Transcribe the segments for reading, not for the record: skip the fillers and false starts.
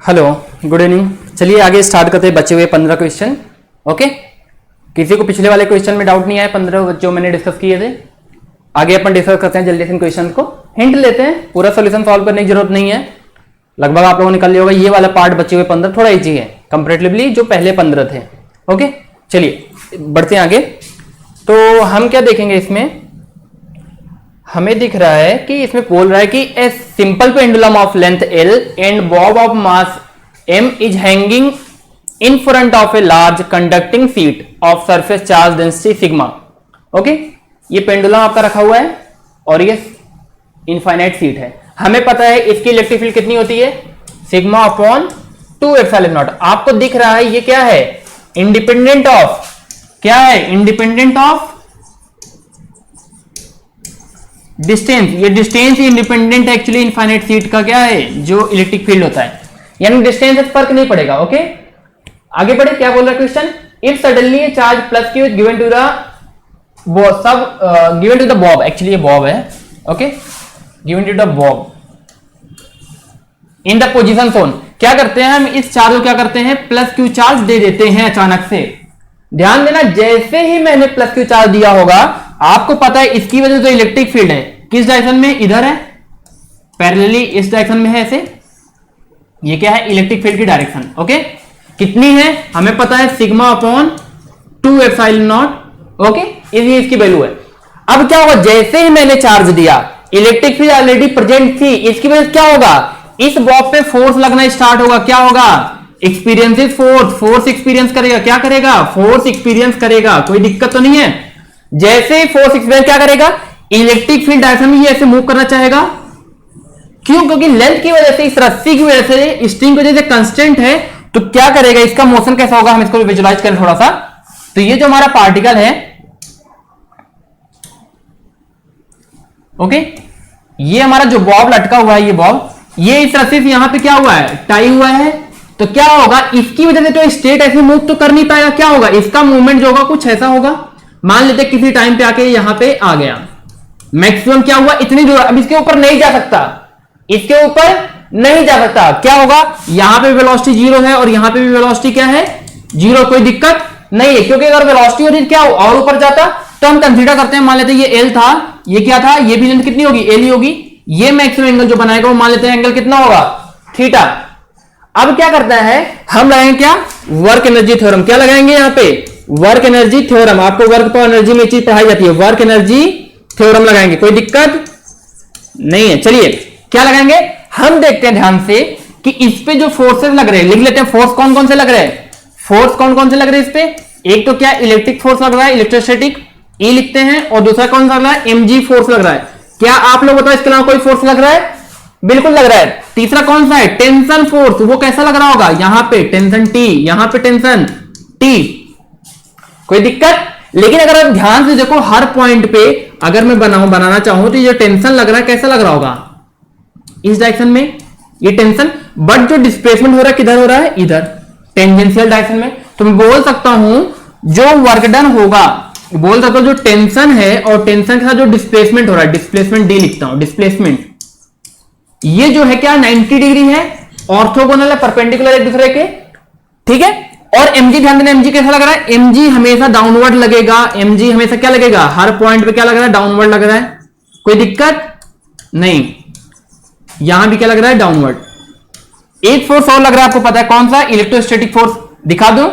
Hello, good evening. चलिए आगे start करते हैं बचे हुए 15 क्वेश्चन। ओके, किसी को पिछले वाले क्वेश्चन में डाउट नहीं आया? 15 जो मैंने डिस्कस किए थे, आगे अपन डिस्कस करते हैं जल्दी से इन क्वेश्चन को। हिंट लेते हैं, पूरा सॉल्यूशन सॉल्व करने की जरूरत नहीं है। लगभग आप लोगों ने निकाल लिया होगा। ये वाला पार्ट बचे हुए 15 थोड़ा इजी है कंपेरेटिवली जो पहले 15 थे। ओके, चलिए बढ़ते हैं आगे। तो हम क्या देखेंगे इसमें? हमें दिख रहा है कि इसमें बोल रहा है कि a simple pendulum of length L and Bob of mass M is hanging in front of a large conducting sheet of surface charge density sigma. Okay, ये पेंडुलम आपका रखा हुआ है और ये इनफाइनाइट शीट है। हमें पता है इसकी इलेक्ट्रिक फील्ड कितनी होती है, सिग्मा अपॉन 2 एप्सिलॉन नॉट। आपको दिख रहा है ये क्या है, इंडिपेंडेंट ऑफ, क्या है, इंडिपेंडेंट ऑफ डिस्टेंस। ये distance independent actually infinite sheet का क्या है, जो इलेक्ट्रिक फील्ड होता है, यानी डिस्टेंस से फर्क नहीं पड़ेगा। ओके, आगे बढ़े। क्या बोल रहा है question? If suddenly charge plus Q given to the bob, actually ये बॉब है। Okay, given to the bob in the position zone. क्या करते हैं हम, इस चार्ज को क्या करते हैं, प्लस क्यू चार्ज दे देते हैं अचानक से। ध्यान देना, जैसे ही मैंने प्लस क्यू चार्ज दिया होगा, आपको पता है इसकी वजह से जो इलेक्ट्रिक फील्ड है किस डायरेक्शन में, इधर है, पैरेलली इस डायरेक्शन में है ऐसे। ये क्या है, इलेक्ट्रिक फील्ड की डायरेक्शन। ओके, कितनी है हमें पता है, sigma upon 2 epsilon not. Okay, ये इसकी वैल्यू है। अब क्या होगा, जैसे ही मैंने चार्ज दिया, इलेक्ट्रिक फील्ड ऑलरेडी प्रेजेंट थी, इसकी वजह से क्या होगा, इस बॉब पे फोर्स लगना स्टार्ट होगा। क्या होगा, एक्सपीरियंसेस फोर्स, फोर्स एक्सपीरियंस करेगा। क्या करेगा, फोर्स एक्सपीरियंस करेगा। कोई दिक्कत तो नहीं है। जैसे ही फोर्स एक्सपीरियंस क्या करेगा, इलेक्ट्रिक फील्ड डायरेक्शन में ये ऐसे मूव करना चाहेगा। क्यों? क्योंकि लेंथ की वजह से, इस रस्सी की वजह से, स्ट्रिंग की वजह से कांस्टेंट है, तो क्या करेगा, इसका मोशन कैसा होगा, हम इसको विजुलाइज करें थोड़ा सा। तो ये जो हमारा पार्टिकल है, ओके, ये हमारा जो बॉब लटका हुआ है, ये बॉब, ये इस रस्सी से यहां पे क्या हुआ है, टाई हुआ है। तो क्या होगा, इसकी वजह से तो स्टेट ऐसे मूव तो कर नहीं पाएगा। क्या होगा, इसका मूवमेंट जो होगा कुछ ऐसा होगा। मान लेते किसी टाइम पे आके यहां पे आ गया, मैक्सिमम क्या हुआ, इतनी दूर, अब इसके ऊपर नहीं जा सकता, इसके ऊपर नहीं जा सकता। क्या होगा, यहां पे वेलोसिटी 0 है और यहां पे भी वेलोसिटी क्या है, 0। कोई दिक्कत नहीं है, क्योंकि अगर वेलोसिटी होती क्या और ऊपर जाता, तो हम कंसीडर करते हैं, मान लेते हैं ये L था, ये क्या था, ये भी लेंथ कितनी होगी, L ही होगी। ये मैक्सिमम एंगल जो बनाएगा वो मान लेते हैं एंगल कितना होगा, थीटा। अब क्या करता है, हम लगाएंगे क्या, वर्क एनर्जी थ्योरम। क्या लगाएंगे यहां पे, वर्क एनर्जी थ्योरम। आपको वर्क पर एनर्जी में चीज पढ़ाई जाती है, वर्क एनर्जी थ्योरम लगाएंगे। कोई दिक्कत नहीं है। चलिए क्या लगाएंगे, हम देखते हैं ध्यान से कि इस पे जो फोर्सेस लग रहे हैं, लिख लेते हैं फोर्स कौन कौन से लग रहे हैं, फोर्स कौन कौन से लग रहे हैं इस पे। एक तो क्या, इलेक्ट्रिक फोर्स लग रहा है, इलेक्ट्रोस्टैटिक, ई लिखते हैं, और दूसरा कौन सा लग रहा है, mg फोर्स लग रहा है। क्या आप लोग बताओ, इसके अलावा कोई फोर्स लग रहा है? बिल्कुल लग रहा है। तीसरा कौन सा है, टेंशन फोर्स। वो कैसा लग रहा होगा, यहां पे टेंशन T, यहां पे टेंशन T। कोई दिक्कत? लेकिन अगर आप ध्यान से देखो, हर पॉइंट पे अगर मैं बनाना चाहूं तो ये टेंशन लग रहा है, कैसा लग रहा होगा, इस डायरेक्शन में ये टेंशन, बट जो डिस्प्लेसमेंट हो रहा है किधर हो रहा है, इधर टेंजेंशियल डायरेक्शन में। तो मैं बोल सकता हूं जो वर्क डन होगा, बोल सकता हूं जो टेंशन है और टेंशन के साथ जो डिस्प्लेसमेंट हो रहा है, डिस्प्लेसमेंट डी लिखता हूं, डिस्प्लेसमेंट, ये जो है क्या 90 डिग्री है, ऑर्थोगोनल है, परपेंडिकुलर एक दूसरे के। ठीक है, और mg, ध्यान देना mg कैसा लग रहा है, mg हमेशा डाउनवर्ड लगेगा। mg हमेशा क्या लगेगा, हर पॉइंट पे क्या लग रहा है, डाउनवर्ड लग रहा है। कोई दिक्कत नहीं, यहां भी क्या लग रहा है, डाउनवर्ड। एक फोर्स और लग रहा है, आपको पता है कौन सा, इलेक्ट्रोस्टैटिक फोर्स। दिखा दो,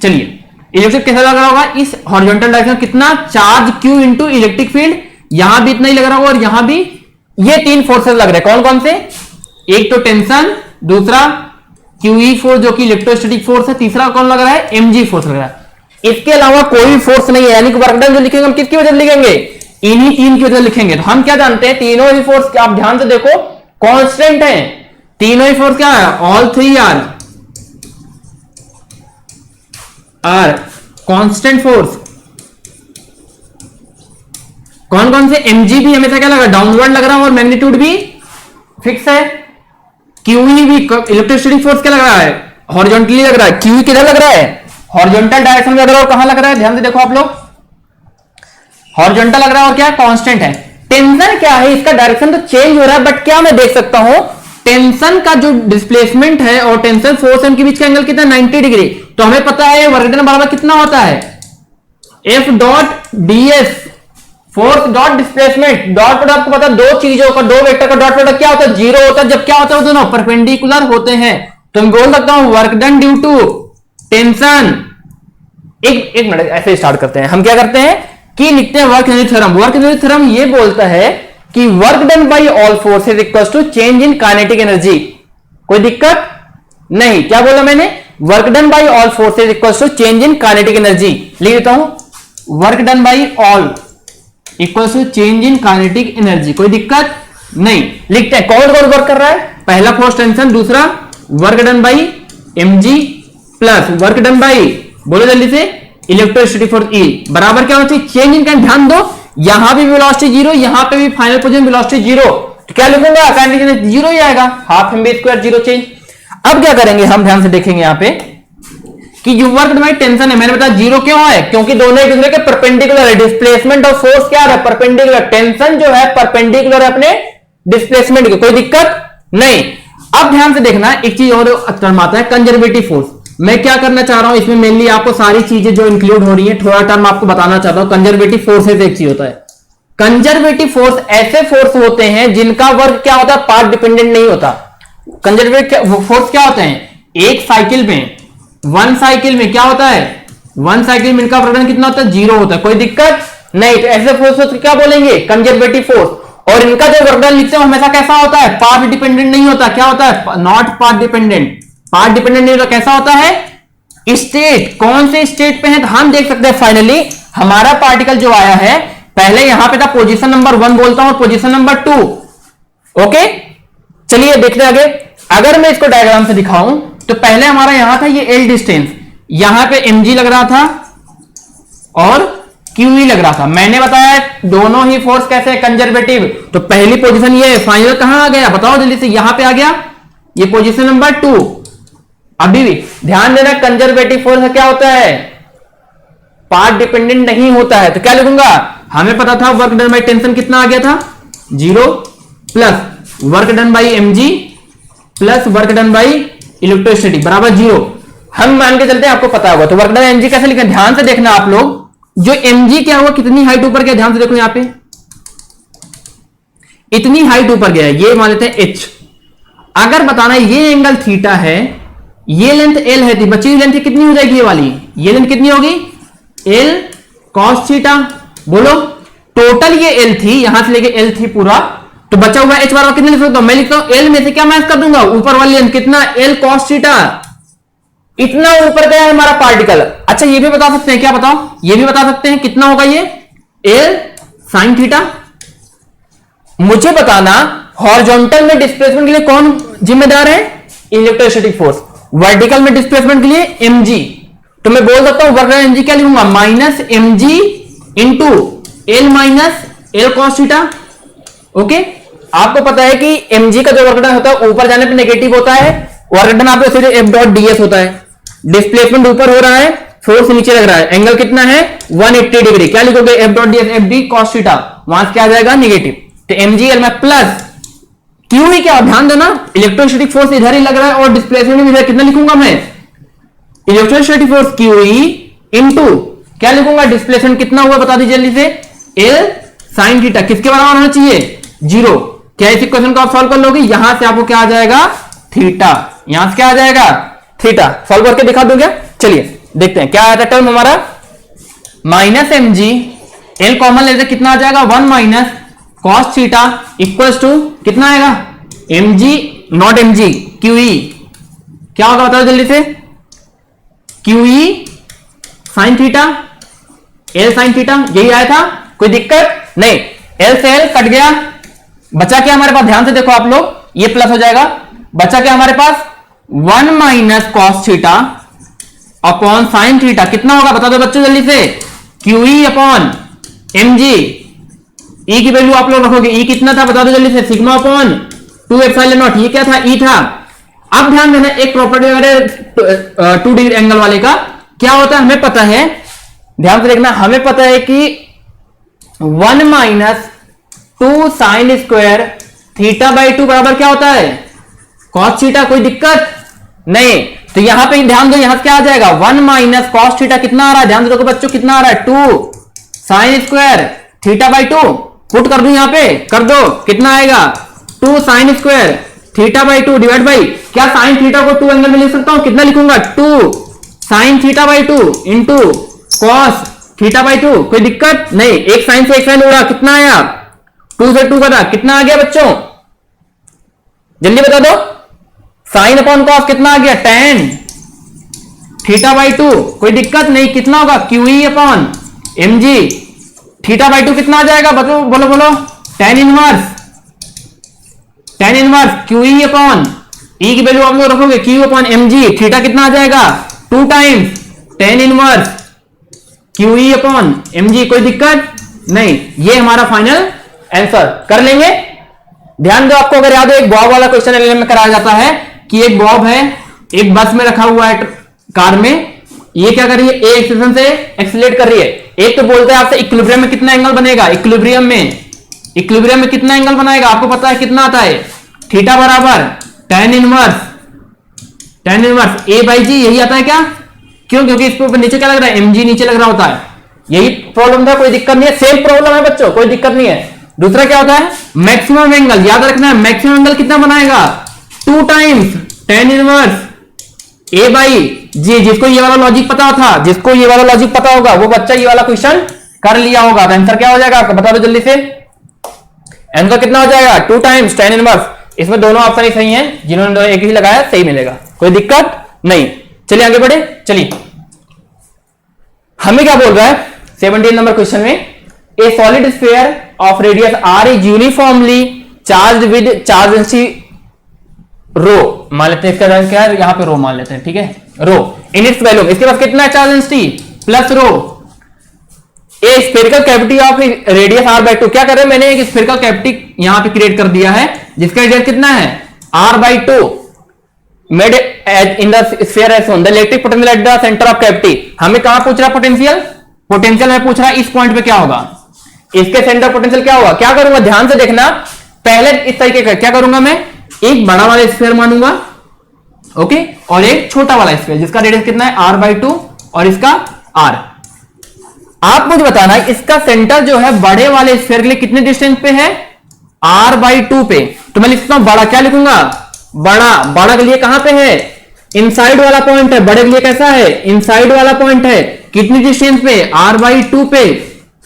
चलिए इलेक्ट्रिक कैसा लग रहा होगा, इस हॉरिजॉन्टल डायरेक्शन कितना, charge q into electric field, यहां भी इतना ही लग रहा होगा और यहां भी। ये तीन फोर्सेस लग रहे हैं, कौन कौन से, एक तो टेंशन, दूसरा QE फोर्स जो कि इलेक्ट्रोस्टैटिक फोर्स है, तीसरा कौन लग रहा है, mg फोर्स लग रहा है। इसके अलावा कोई फोर्स नहीं है, यानी कि वर्क डन जो लिखेंगे हम किसकी वजह से लिखेंगे, इन्हीं तीन की वजह से लिखेंगे। तो हम क्या जानते हैं, तीनों ही फोर्स, आप ध्यान से देखो, कांस्टेंट है। तीनों ही फोर्स क्या है, all three are constant force. कौन कौन से, mg भी हमेशा क्या लगा, डाउनवर्ड लग रहा है और मैग्नीट्यूड भी फिक्स है। QE भी इलेक्ट्रोस्टैटिक फोर्स क्या लग रहा है, हॉरिजॉन्टली लग रहा है। QE किधर लग रहा है, हॉरिजॉन्टल डायरेक्शन में लग रहा है, और कहां लग रहा है, ध्यान से देखो आप लोग, हॉरिजॉन्टल लग रहा है और क्या कांस्टेंट है। टेंशन क्या है, इसका डायरेक्शन तो चेंज हो रहा है, बट क्या मैं देख सकता हूं, टेंशन का जो डिस्प्लेसमेंट है और टेंशन फोर्स उनके बीच का एंगल कितना 90 डिग्री। तो हमें पता है वर्क डन बराबर कितना होता है F dot DS force dot displacement. Dot product आपको पता है दो चीजों का, दो वेक्टर का डॉट प्रोडक्ट क्या होता है, जीरो होता है। जब क्या होता है दोनों परपेंडिकुलर होते हैं तो मैं बोल सकता हूं work done due to tension. एक मिनट ऐसे स्टार्ट करते हैं। हम क्या करते हैं कि लिखते हैं work energy theorem. Work energy theorem ये बोलता है कि work done by all forces equals to change in kinetic energy. कोई दिक्कत नहीं, क्या बोला मैंने, work done by all forces equals to change in kinetic energy. लिख देता हूं work done by all equals to change in kinetic energy. कोई दिक्कत नहीं, लिखते हैं कौन कौन वर्क कर रहा है। पहला फोर्स टेंशन, दूसरा work done bye mg plus work done bye, बोलो जल्दी से, इलेक्ट्रोस्टैटिक फोर्स E बराबर क्या होना चाहिए चेंज इन काइनेटिक। ध्यान दो यहां भी वेलोसिटी जीरो, यहां पे भी फाइनल पोजीशन वेलोसिटी जीरो, तो क्या लिखूंगा काइनेटिक एनर्जी जीरो ही आएगा, half M V square zero change. अब क्या करेंगे हम, ध्यान से देखेंगे यहां पे कि जो वर्क डन बाय टेंशन है, मैंने बताया जीरो क्यों है, क्योंकि दोनों एक दूसरे के परपेंडिकुलर है। डिस्प्लेसमेंट और फोर्स क्या है परपेंडिकुलर, टेंशन जो है परपेंडिकुलर है अपने डिस्प्लेसमेंट के। कोई दिक्कत नहीं। अब ध्यान से देखना एक चीज और टर्म आता है कंजर्वेटिव फोर्स। मैं क्या करना चाह रहा हूं इसमें, मेनली आपको सारी चीजें जो इंक्लूड हो रही है थोड़ा टर्म आपको बताना चाहता हूं। कंजर्वेटिव फोर्सेस एक चीज होता है, कंजर्वेटिव फोर्स ऐसे फोर्स होते हैं जिनका वर्क क्या होता है पार्ट डिपेंडेंट नहीं होता। कंजर्वेटिव फोर्स क्या होते हैं, एक साइकिल में, वन साइकिल में क्या होता है, वन साइकिल में इनका वर्क कितना होता है जीरो होता है। कोई दिक्कत नहीं, तो ऐसे फोर्स क्या बोलेंगे कंजर्वेटिव फोर्स। और इनका जो वर्क डन लिखते हैं हमेशा कैसा होता है पार्ट डिपेंडेंट नहीं होता। क्या होता है not part dependent, part dependent नहीं होता। कैसा होता है स्टेट, कौन से स्टेट पे है तो हम देख सकते हैं फाइनली हमारा पार्टिकल जो आया है, पहले यहां पे था पोजीशन नंबर 1 बोलता हूं, पोजीशन नंबर 2। ओके चलिए देखते आगे। अगर मैं इसको डायग्राम से दिखाऊं तो पहले हमारा यहां था ये एल डिस्टेंस, यहां पे mg लग रहा था और QE लग रहा था। मैंने बताया दोनों ही फोर्स कैसे कंजर्वेटिव। तो पहली पोजीशन ये, फाइनल कहां आ गया बताओ जल्दी से, यहां पे आ गया, ये पोजीशन नंबर 2। अभी भी ध्यान देना कंजर्वेटिव फोर्स क्या होता है पार्ट डिपेंडेंट नहीं होता है। तो क्या लिखूंगा, हमें पता था वर्क डन बाय टेंशन कितना आ गया था zero, plus work done bye mg plus work done by electrostatic बराबर जीरो। हम मान के चलते हैं आपको पता होगा। तो वर्क डन mg कैसे लिखें, ध्यान से देखना आप लोग, जो mg क्या हुआ कितनी हाइट ऊपर गया, ध्यान से देखो यहां पे इतनी हाइट ऊपर गया, ये मान लेते हैं h। अगर बताना ये एंगल थीटा है, ये लेंथ l है, बची हुई लेंथ कितनी हो जाएगी, ये वाली ये लेंथ कितनी होगी l cos थीटा। बोलो टोटल ये l थी, यहां से लेके l थी पूरा, तो बचा हुआ h बराबर कितने लिख सकता हूं, मैं लिखता हूं l में से क्या मैच कर दूंगा ऊपर वाली लेंथ कितना l cos थीटा। इतना ऊपर गया है हमारा पार्टिकल। अच्छा ये भी बता सकते हैं, क्या बताओ, ये भी बता सकते हैं कितना होगा ये l sin थीटा। मुझे बताना हॉरिजॉन्टल में डिस्प्लेसमेंट के लिए कौन जिम्मेदार है, इलेक्ट्रोस्टैटिक फोर्स। वर्टिकल में डिस्प्लेसमेंट के लिए mg, तो मैं बोल सकता हूं वर्क डन mg क्या लिखूंगा minus mg into l minus l cos theta. Okay आपको पता है कि mg का जो वर्क डन होता है ऊपर जाने पे नेगेटिव होता है, वर्क डन आप सीधे f डॉट ds होता है। डिस्प्लेसमेंट ऊपर हो रहा है, फोर्स नीचे लग रहा है, एंगल कितना है 180 डिग्री, क्या लिखोगे f dot ds f d cos theta, वहां से क्या आ जाएगा नेगेटिव। तो mg l में प्लस क्यों ही, क्या ध्यान देना इलेक्ट्रोस्टैटिक फोर्स इधर ही लग रहा है और डिस्प्लेसमेंट भी इधर, कितना लिखूंगा मैं इलेक्ट्रोस्टैटिक फोर्स QE इनटू क्या लिखूंगा डिस्प्लेसमेंट कितना हुआ बता दीजिए जल्दी से l sin थीटा, किसके बराबर होना चाहिए जीरो। क्या इस इक्वेशन को आप सॉल्व कर लोगे, यहां से आपको क्या आ जाएगा थीटा, यहां से क्या आ जाएगा थीटा। सॉल्व करके दिखा दोगे, चलिए देखते हैं क्या आया था टर्म हमारा माइनस mg l कॉमन लेते कितना आ जाएगा 1 minus cos theta equals to कितना आएगा mg नॉट mg QE, क्या होगा बताओ जल्दी से QE sin theta l sin theta, यही आया था, कोई दिक्कत नहीं। l से l कट गया, बचा क्या हमारे पास, ध्यान से देखो आप लोग, ये प्लस हो जाएगा, बचा क्या हमारे पास 1 minus cos theta upon sin theta, कितना होगा बता दो बच्चों जल्दी से QE अपॉन mg। E की वैल्यू आप लोग रखोगे, E कितना था बता दो जल्दी से सिग्मा अपॉन 2 एप्सिलॉन नॉट, ये क्या था E था। अब ध्यान देना एक प्रॉपर्टी वगैरह 2 डिग्री एंगल वाले का क्या होता है हमें पता है, ध्यान से देखना, हमें पता है कि 1 minus 2 sine square theta by 2 बराबर क्या होता है कॉस थीटा, कोई दिक्कत नहीं। तो यहां पे ध्यान दो, यहां से क्या आ जाएगा 1 माइनस कॉस थीटा, कितना आ रहा है ध्यान दो बच्चों, कितना आ रहा है 2 sine square theta by 2, put कर दूं यहां पे, कर दो, कितना आएगा 2 sine square theta by 2 divide by, क्या साइन थीटा को 2 एंगल में लिख सकता हूं, कितना लिखूंगा 2 sine theta by 2 into cos theta by 2, कोई दिक्कत नहीं। एक साइन से एक साइन उड़ा, कितना आया 2 से 2 कटा, कितना आ गया बच्चों, जल्दी बता दो, साइन अपॉन कॉस कितना आ गया tan थीटा बाई 2, कोई दिक्कत नहीं, कितना होगा QE upon mg theta by 2 कितना आ जाएगा, बोलो बोलो बोलो, tan inverse QE upon E की वैल्यू आप लोग रखोगे Q अपॉन mg, थीटा कितना आ जाएगा 2 times tan inverse QE upon mg, कोई दिक्कत नहीं। ये हमारा फाइनल आंसर कर लेंगे। ध्यान दो, आपको अगर याद हो एक बॉब वाला क्वेश्चन एलएलएम में कराया जाता है कि एक बॉब है, एक बस में रखा हुआ है कार में, ये क्या कर रही है, ए एक्सेलरेशन से एक्सीलरेट कर रही है। एक तो बोलते हैं आपसे इक्विलिब्रियम में कितना एंगल बनेगा, इक्विलिब्रियम में कितना एंगल बनाएगा, आपको पता है कितना आता है, थीटा बराबर tan इनवर्स ए बाई जी, यही आता है क्या, क्यों, क्योंकि इस पर नीचे क्या लग रहा है mg नीचे लग रहा होता है, यही प्रॉब्लम था, कोई दिक्कत नहीं है, सेम प्रॉब्लम है बच्चों, कोई दिक्कत नहीं है। दूसरा क्या होता है मैक्सिमम एंगल, याद रखना है मैक्सिमम एंगल कितना बनाएगा 2 times tan inverse a by g. जिसको ये वाला लॉजिक पता था, जिसको ये वाला लॉजिक पता होगा वो बच्चा ये वाला क्वेश्चन कर लिया होगा। तो आंसर क्या हो जाएगा आपको बता दो जल्दी से, आंसर कितना हो जाएगा 2 टाइम्स tan इनवर्स। इसमें दोनों ऑप्शन ही सही हैं, जिन्होंने एक ही लगाया सही मिलेगा, कोई दिक्कत नहीं। चलिए आगे बढ़े, चलिए हमें क्या बोल रहा है 17 नंबर क्वेश्चन में, ए solid sphere of radius r is uniformly charge with charge density rho, मान लेते हैं इसका क्या है, यहां पे रो मान लेते हैं, ठीक है रो इन इट्स वैल्यूम, इसके पास कितना है charge density plus row. A spherical cavity of radius r by 2, क्या कर रहे हैं, मैंने एक स्फेरिकल कैविटी यहां पे क्रिएट कर दिया है जिसका रेडियस कितना है r by 2 made in the sphere as shown, the electric potential at the centre of cavity. हमें कहां पूछ रहा पोटेंशियल में पूछ रहा है, इस पॉइंट पे क्या होगा, इसके सेंटर पोटेंशियल क्या होगा। क्या करूंगा ध्यान से देखना, पहले इस तरीके का क्या करूंगा, मैं एक बड़ा वाला स्फीयर मानूंगा, ओके, और एक छोटा वाला स्फीयर जिसका रेडियस कितना है r बाई 2 और इसका r। आप मुझे बताना इसका सेंटर जो है बड़े वाले स्फीयर के लिए कितने डिस्टेंस पे है r बाई 2 पे, तो मैं लिखता हूं बड़ा, क्या लिखूंगा बड़ा के लिए कहां पे है, इनसाइड वाला पॉइंट है, बड़े के लिए कैसा है इनसाइड वाला पॉइंट है, कितनी डिस्टेंस पे r बाई 2 पे,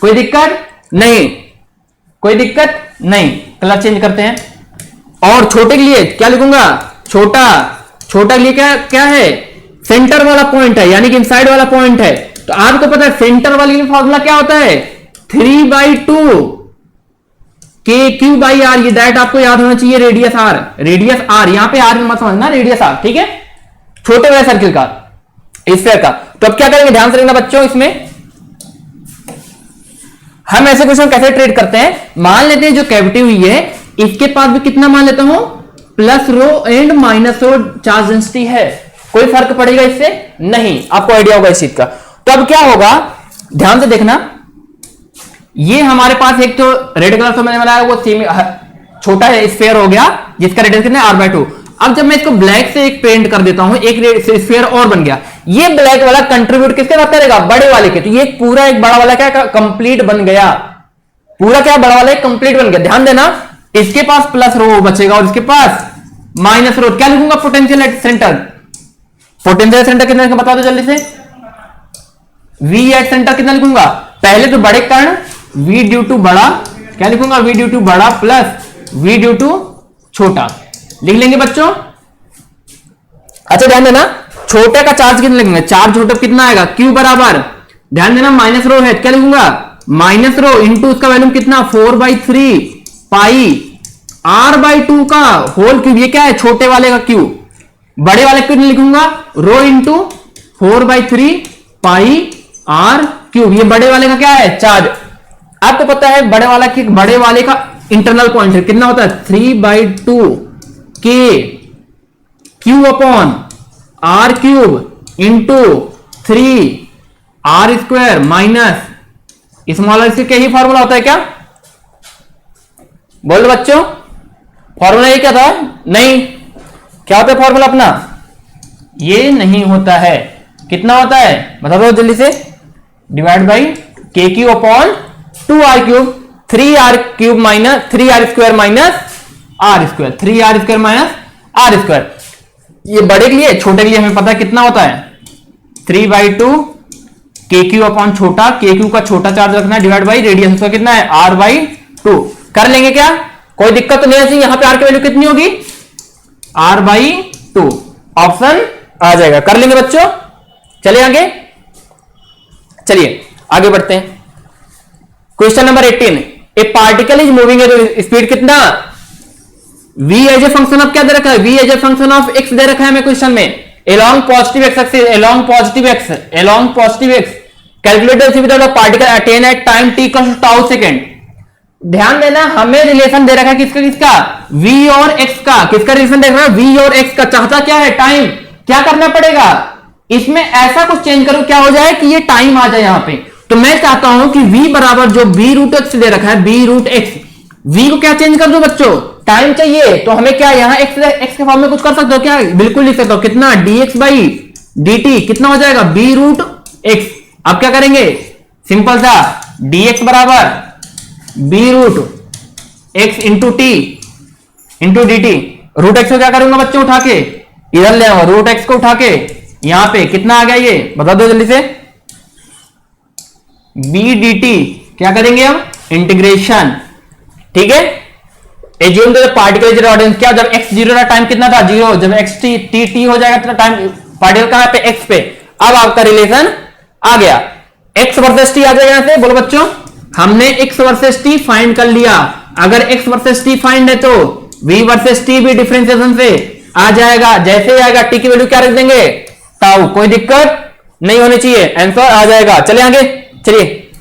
कोई दिक्कत नहीं, कोई दिक्कत नहीं। कलर चेंज करते हैं, और छोटे के लिए क्या लिखूंगा, छोटा के लिए क्या है सेंटर वाला पॉइंट है, यानी कि इनसाइड वाला पॉइंट है। तो आपको पता है सेंटर वाले के लिए फॉर्मूला क्या होता है 3 बाई 2 के क्यू बाई आर, ये दैट आपको याद होना चाहिए, रेडियस आर यहां पे आर मत समझना, रेडियस आर, ठीक है, छोटे वाले सर्किल का स्फीयर का। तो अब क्या करेंगे ध्यान से देखना बच्चों, इसमें हम ऐसे क्वेश्चन कैसे ट्रीट करते हैं, मान लेते हैं जो कैविटी हुई है इसके पास भी कितना मान लेता हूं plus rho and minus rho charge density है, कोई फर्क पड़ेगा इससे नहीं, आपको आइडिया होगा इस चीज का। तो अब क्या होगा ध्यान से देखना, ये हमारे पास एक तो रेड कलर से मैंने बनाया वो छोटा स्फीयर हो गया जिसका रेडियस कितना है r बाई 2। अब जब मैं इसको ब्लैक से एक पेंट कर देता हूं, एक स्फीयर और बन गया, ये ब्लैक वाला कंट्रीब्यूट किसके साथ करेगा बड़े वाले के, तो ये पूरा एक बड़ा वाला क्या कंप्लीट बन गया, पूरा क्या बड़ा वाला एक कंप्लीट बन गया। ध्यान देना इसके पास प्लस रो बचेगा और इसके पास माइनस रो, क्या लिखूंगा पोटेंशियल एट सेंटर कितना बता दो जल्दी से, V एट सेंटर कितना लिखूंगा, पहले तो बड़े कर्ण V ड्यू टू बड़ा, क्या लिखूंगा V ड्यू टू बड़ा प्लस V ड्यू टू छोटा, लिख लेंगे बच्चों। अच्छा ध्यान देना छोटे का चार्ज कितना लिखेंगे, चार्ज छोटे कितना आएगा Q बराबर, ध्यान देना माइनस रो है, क्या लिखूंगा माइनस रो इंटू उसका वैल्यू कितना 4/3 पाई r बाई 2 का होल क्यूब, ये क्या है छोटे वाले का Q, बड़े वाले क्यूब लिखूंगा रो इंटू 4/3 पाई r क्यूब, ये बड़े वाले का क्या है चार्ज। आपको पता है बड़े वाले का इंटरनल पॉइंट है कितना होता है 3/2 के q upon r cube into 3 r square minus smaller c का ही फॉर्मूला होता है क्या, बोल बच्चों फॉर्मूला ये क्या था, नहीं क्या होता है फॉर्मूला अपना? ये नहीं होता है। कितना होता है बता दो जल्दी से? डिवाइड बाई के q upon 2r³ 3r³ minus 3r² minus r², 3r² minus r²। ये बड़े के लिए, छोटे के लिए हमें पता है कितना होता है 3/2 के क्यू अपॉन छोटा, के क्यू का छोटा चार्ज रखना है डिवाइड बाई रेडियस उसका कितना है r/2। कर लेंगे क्या? कोई दिक्कत तो नहीं है? यहां पे r की वैल्यू कितनी होगी? r/2 ऑप्शन आ जाएगा। कर लेंगे बच्चों, चलिए आगे, चलिए आगे बढ़ते हैं। Question number 18, a particle is moving at speed कितना? v as a function of क्या दे रखा है? v as a function of x दे रखा है हमें क्वेश्चन में। along positive x axis, along positive x calculate the speed of particle attain at time t equals to τ second. ध्यान देना, हमें रिलेशन दे रखा है किसका किसका? v और x का। किसका रिलेशन दे रखा है? v और x का। चाहता क्या है? टाइम। क्या करना पड़ेगा इसमें? ऐसा कुछ चेंज करो क्या हो जाए कि ये टाइम आ जाए यहां पे। तो मैं चाहता हूं कि v बराबर जो b√x दे रखा है b√x, v को क्या चेंज कर दो बच्चों? टाइम चाहिए तो हमें क्या यहां x के फॉर्म में कुछ कर सकते हो क्या? बिल्कुल लिख सकते हो। कितना? dx/dt कितना हो जाएगा? b√x। अब क्या करेंगे? सिंपल सा dx बराबर b√x into t into dt। √x को क्या करूंगा बच्चों? उठा के इधर ले आओ, √x को उठा के यहां पे कितना आ गया ये बता दो जल्दी से? b dt क्या करेंगे अब? इंटीग्रेशन। ठीक है। Assume the particle is ordinance. क्या जब x 0 था टाइम कितना था? 0। जब x t हो जाएगा तो टाइम पार्टिकल कहां पे? x पे। अब आपका रिलेशन आ गया, x वर्सेस t आ जाएगा यहां से। बोलो बच्चों, हमने x वर्सेस t फाइंड कर लिया। अगर x वर्सेस t फाइंड है तो v वर्सेस t भी डिफरेंशिएशन से आ जाएगा। जैसे ही आएगा t की वैल्यू क्या रख देंगे? ताऊ। कोई दिक्कत नहीं होनी चाहिए, आंसर आ जाएगा। चलिए आगे, चलिए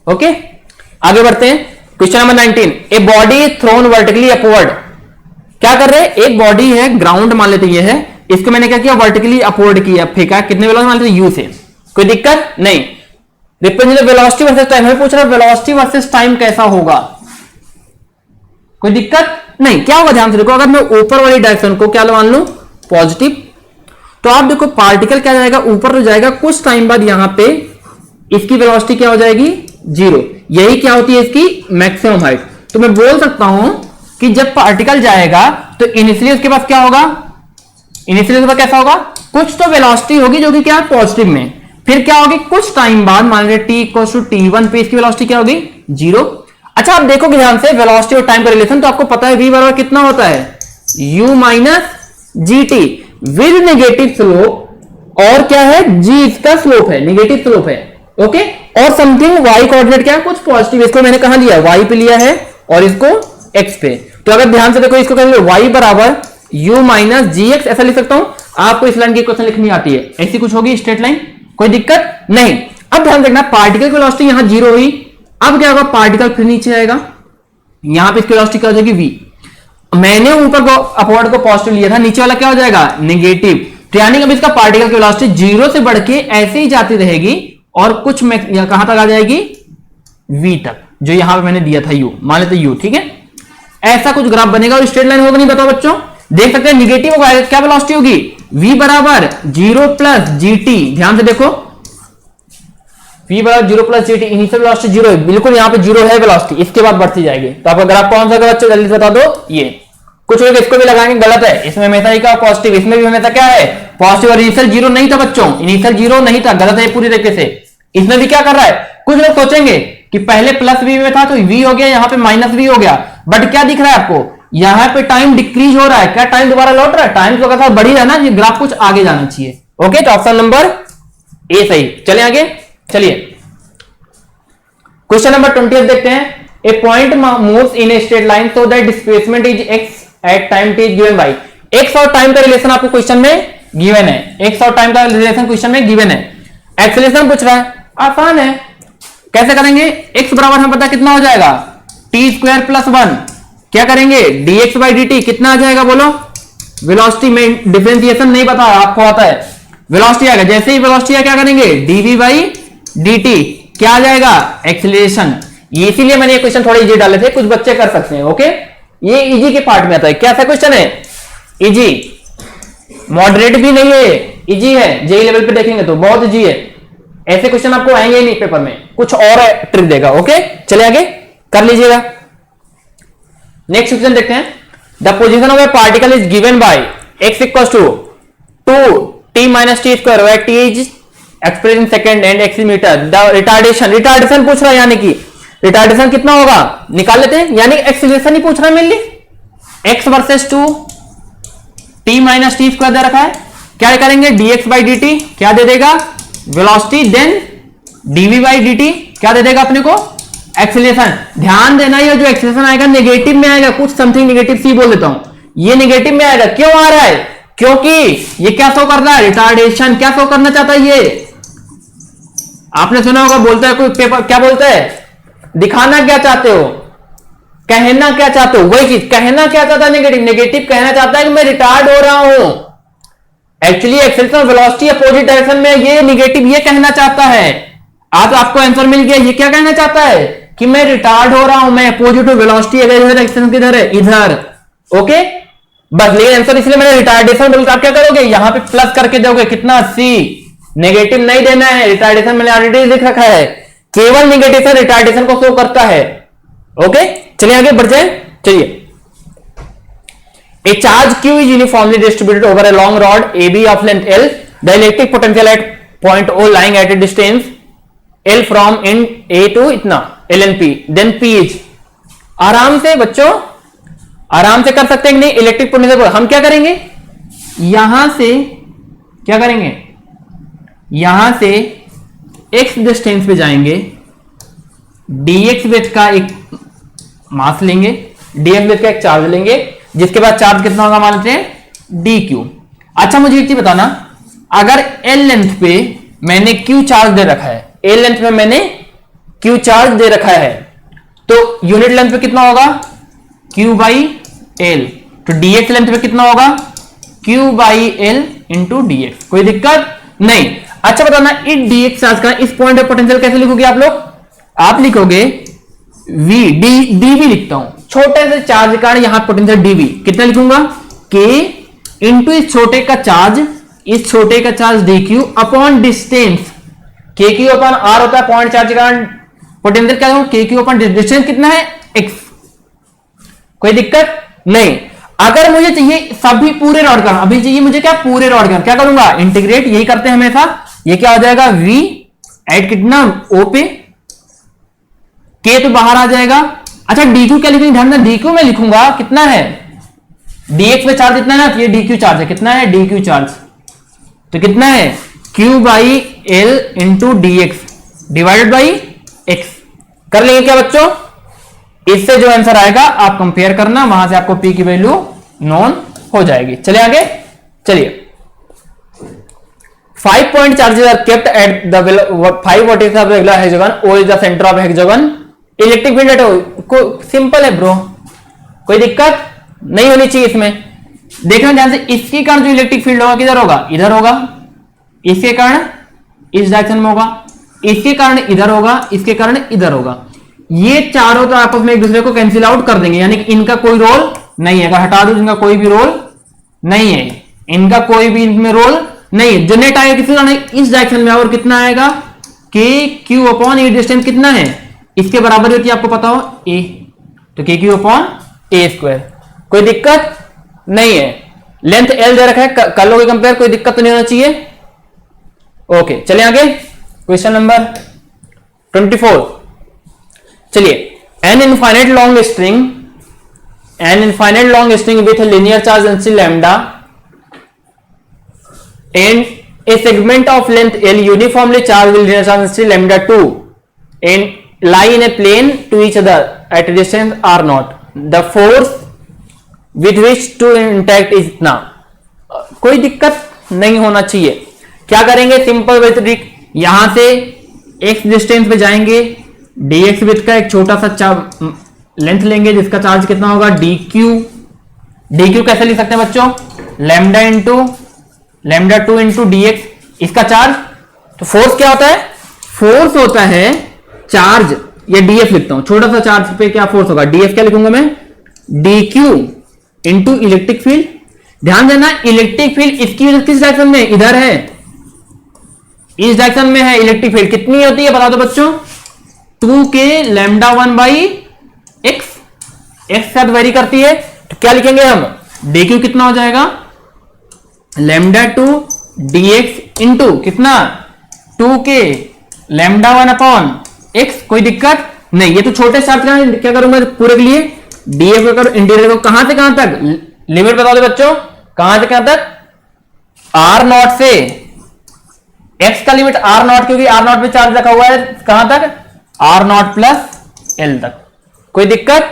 ओके आगे बढ़ते हैं। Question number 19, a body thrown vertically upward. क्या कर रहे हैं? एक बॉडी है, ग्राउंड मान लेते ये है, इसको मैंने क्या किया? वर्टिकली अपवर्ड किया, फेंका। कितने वेलोसिटी मान लेते? u से। कोई दिक्कत नहीं। Represent velocity versus time. हमें पूछ रहा है वेलोसिटी वर्सेस टाइम कैसा होगा? कोई दिक्कत नहीं। क्या होगा ध्यान से देखो, अगर मैं ऊपर वाली डायरेक्शन को क्या मान लू? पॉजिटिव, तो आप देखो पार्टिकल क्या जाएगा? ऊपर तो जाएगा, कुछ टाइम बाद यहां पे इसकी वेलोसिटी क्या हो जाएगी? 0। यही क्या होती है इसकी मैक्सिमम हाइट। तो मैं बोल सकता हूं कि जब पार्टिकल जाएगा तो इनिशियली उसके पास क्या होगा? इनिशियली उसके पास कैसा होगा? कुछ तो वेलोसिटी होगी जो कि क्या है? पॉजिटिव में। फिर क्या होगी? कुछ टाइम बाद मान लीजिए t इक्वल्स टू t1 पे इसकी वेलोसिटी क्या होगी? 0। अच्छा आप देखोगे ध्यान से वेलोसिटी और टाइम का रिलेशन, तो आपको पता है v बराबर कितना होता है? u minus gt with negative slope. और क्या है? g इसका स्लोप है, नेगेटिव स्लोप है। ओके। और समथिंग y कोऑर्डिनेट क्या है? कुछ पॉजिटिव। इसको मैंने कहां लिया? y पे लिया है और इसको x पे। तो अगर ध्यान से देखो इसको कहेंगे y बराबर u माइनस gx, ऐसा लिख सकता हूं। आपको इस लाइन की क्वेश्चन लिखनी आती है, ऐसी कुछ होगी स्ट्रेट लाइन, कोई दिक्कत नहीं। अब ध्यान रखना पार्टिकल की वेलोसिटी यहां 0 हुई। अब क्या होगा? पार्टिकल फिर नीचे आएगा, यहां पे इसकी वेलोसिटी क्या हो जाएगी? v। मैंने ऊपर को अपवर्ड को पॉजिटिव लिया था, नीचे वाला क्या हो जाएगा? नेगेटिव। तो यानी अब इसका पार्टिकल की वेलोसिटी 0 से बढ़ के ऐसे ही जाती रहेगी और कुछ कहां तक आ जाएगी? v तक, जो यहां पे मैंने दिया था u, मान लेते u। ठीक है, ऐसा कुछ ग्राफ बनेगा और स्ट्रेट लाइन होगा नहीं? बताओ बच्चों, देख सकते हैं निगेटिव होगा, क्या वेलोसिटी होगी? v बराबर 0 प्लस gt। ध्यान से देखो v बराबर 0 प्लस gt, इनिशियल वेलोसिटी 0 है, बिल्कुल यहां पे 0 है वेलोसिटी, इसके बाद बढ़ती जाएगी। तो आपका ग्राफ कौन सा बच्चों जल्दी बता दो? ये कुछ लोग इसको भी लगाएंगे, गलत है। इसमें हमेशा ही का पॉजिटिव, इसमें भी हमेशा क्या है? पॉजिटिव। और इनिशियल 0 नहीं था बच्चों, इनिशियल 0 नहीं था, गलत है पूरी तरीके से। इसमें भी क्या कर रहा है? कुछ लोग सोचेंगे कि पहले प्लस v में था तो v हो गया, यहां पे माइनस v हो गया, बट क्या दिख रहा है आपको? यहां पे टाइम डिक्रीज हो रहा है। क्या टाइम दोबारा लौट रहा है? टाइम तो लगातार बढ़ी है ना, ये ग्राफ कुछ आगे जाना चाहिए। ओके, तो ऑप्शन नंबर ए सही। चले आगे, चलिए क्वेश्चन नंबर 20 देखते हैं। A point moves in a straight line so that displacement is x at time t is given by. x और टाइम का रिलेशन आपको क्वेश्चन में गिवन है, x और टाइम का रिलेशन क्वेश्चन में गिवन है। एक्सेलरेशन पूछ रहा है, आसान है। कैसे करेंगे? x बराबर हमें पता कितना हो जाएगा? t² plus 1। क्या करेंगे? dx बाई dt कितना आ जाएगा बोलो? वेलोसिटी में डिफरेंशिएशन नहीं पता, आपको आता है। वेलोसिटी आएगा, जैसे ही वेलोसिटी क्या करेंगे? dv बाई dt क्या आ जाएगा? एक्सेलरेशन। इसीलिए मैंने ये क्वेश्चन थोड़े इजी डाले थे, कुछ बच्चे कर सकते हैं। ओके, ये इजी के पार्ट में आता है। क्या सा क्वेश्चन है? इजी, मॉडरेट भी नहीं है, इजी है, जेई लेवल पे देखेंगे तो बहुत इजी है। ऐसे क्वेश्चन आपको आएंगे ही नहीं पेपर में, कुछ और ट्रिक देगा। ओके चलिए आगे कर लीजिएगा। नेक्स्ट क्वेश्चन देखते हैं। The position of a particle is given by x equal to 2t minus T square, where t is express in second and x metre. The retardation पूछ रहा है, यानी कि रिटार्डेशन कितना होगा निकाल लेते हैं, यानी एक्सीलरेशन ही पूछ रहा है mainly. x versus 2 t minus T square दे रखा है, क्या करेंगे dx बाई dt क्या दे देगा velocity, then dv by dt क्या दे देगा अपने को एक्सीलरेशन। ध्यान देना ये जो एक्सीलरेशन आएगा नेगेटिव में आएगा, कुछ समथिंग नेगेटिव सी बोल देता हूं, ये नेगेटिव में आएगा। क्यों आ रहा है, क्योंकि ये क्या शो कर रहा है, रिटार्डेशन क्या शो करना चाहता है ये। आपने सुना होगा बोलता है कोई पेपर, क्या बोलता है, दिखाना क्या चाहते हो, कहना क्या चाहते हो, वही चीज कहना क्या चाहता है नेगेटिव। नेगेटिव कहना चाहता है कि मैं रिटार्ड हो रहा हूं, actually acceleration velocity opposite direction में, ये नेगेटिव ये कहना चाहता है। आज आपको आंसर मिल गया, ये क्या कहना चाहता है कि मैं रिटार्ड हो रहा हूं, मैं अपोजिट हूं, वेलोसिटी अगर इधर एक्सेलरेशन किधर है इधर। ओके बस लेकिन आंसर इसलिए मैंने रिटार्डेशन बोल, आप क्या करोगे यहां पे प्लस करके दोगे कितना 80, नेगेटिव नहीं देना है, रिटार्डेशन मैंने ऑलरेडी लिख रखा है, केवल नेगेटिव रिटार्डेशन को शो करता है। ओके चलिए आगे बढ़ जाए। चलिए A charge Q is uniformly distributed over a long rod AB of length L. The electric potential at point O lying at a distance L from end A to इतना LNP. Then P is, आराम से बच्चों आराम से कर सकते हैं कि नहीं, इलेक्ट्रिक पोटेंशियल हम क्या करेंगे, यहां से क्या करेंगे, यहां से x डिस्टेंस पे जाएंगे, dx वेट का एक मास लेंगे, dx वेट का एक चार्ज लेंगे, जिसके बाद चार्ज कितना होगा मान लेते हैं dq। अच्छा मुझे एक चीज बताना, अगर L लेंथ पे मैंने Q चार्ज दे रखा है, L लेंथ में मैंने Q चार्ज दे रखा है, तो यूनिट लेंथ पे कितना होगा Q बाई L, तो dx लेंथ पे कितना होगा Q by L into dx। कोई दिक्कत नहीं। अच्छा बताना इस dx चार्ज का इस पॉइंट पे पोटेंशियल कैसे लिखोगे आप लोग, आप लिखोगे v dv लिखता हूं, छोटे से चार्ज के कारण यहां पोटेंशियल dv कितना लिखूंगा k इंटू इस छोटे का चार्ज, इस छोटे का charge dq upon distance, kq upon r होता है पॉइंट चार्ज के कारण पोटेंशियल क्या होगा kq अपॉन डिस्टेंस कितना है x। कोई दिक्कत नहीं। अगर मुझे चाहिए सभी पूरे रॉड का, अभी चाहिए मुझे क्या पूरे रॉड का, क्या करूंगा इंटीग्रेट, यही करते हैं हमेशा, ये क्या हो जाएगा v एट कितना o पे, k तो बाहर आ जाएगा। अच्छा dq क्या लिखेंगे, ध्यान में dq में लिखूंगा कितना है, dx पे चार्ज इतना है ना, ये dq चार्ज है, कितना है dq चार्ज, तो कितना है q by l into dx divided by x। कर लेंगे क्या बच्चों, इससे जो आंसर आएगा आप कंपेयर करना, वहां से आपको p की वैल्यू नॉन हो जाएगी। चलिए आगे चलिए। 5 point charges are kept at the 5 vertices of regular hexagon, O is the center of hexagon, electric field को सिंपल है ब्रो, कोई दिक्कत नहीं होनी चाहिए इसमें। देखना ध्यान से, इसके कारण जो इलेक्ट्रिक फील्ड होगा किधर होगा इधर होगा, इसके कारण इस डायरेक्शन में होगा, इसके कारण इधर होगा, इसके कारण इधर होगा। ये चारों तो आपस में एक दूसरे को कैंसिल आउट कर देंगे, यानी कि इनका कोई रोल नहीं है, अगर हटा दो इनका कोई भी रोल नहीं है, इनका कोई भी इनमें रोल नहीं है। जो नेट आएगा किसी कारण इस डायरेक्शन में और कितना आएगा के क्यू अपॉन ए, डिस्टेंस कितना है इसके बराबर होती है आपको पता हो a, तो के क्यू अपॉन ए स्क्वायर। कोई दिक्कत नहीं है, लेंथ l दे रखा है, कर लोगे कंपेयर, कोई दिक्कत तो नहीं होना चाहिए। ओके चलिए आगे क्वेश्चन नंबर 24। चलिए an infinite long string with linear charge density lambda and a segment of length L uniformly charged with linear charge density lambda 2 and lie in a plane to each other at a distance r0, the force with which to interact is इतना। कोई दिक्कत नहीं होना चाहिए। क्या करेंगे simple way trick, यहां से x डिस्टेंस पे जाएंगे, dx विथ का एक छोटा सा लेंथ लेंगे जिसका चार्ज कितना होगा dq कैसे लिख सकते हैं बच्चों, लैम्डा 2 इंटू dx, इसका चार्ज, तो फोर्स क्या होता है, फोर्स होता है चार्ज, ये df लिखता हूं, छोटा सा चार्ज पे क्या फोर्स होगा, df क्या लिखूंगा मैं dq इंटू इलेक्ट्रिक फील्ड, ध्यान देना इलेक्ट्रिक फील्ड इसकी वजह किस डायरेक्शन में, इधर है, इस डायरेक्शन में है इलेक्ट्रिक फील्ड। कितनी होती है बता दो बच्चों, 2k λ1 बाई एक्स, एक्स साथ वेरी करती है, तो क्या लिखेंगे हम, dq कितना हो जाएगा λ2 dx इंटू कितना 2k λ1 अपॉन एक्स। कोई दिक्कत नहीं, ये तो छोटे साथ का क्या करूंगा पूरे के लिए, df का करो इंटीग्रल को कहां से कहां तक, लिमिट बता दो बच्चों, कहां से कहां तक, r0 से x का लिमिट r0, क्योंकि r0 पे चार्ज रखा हुआ है, कहां तक, r0 प्लस l तक। कोई दिक्कत,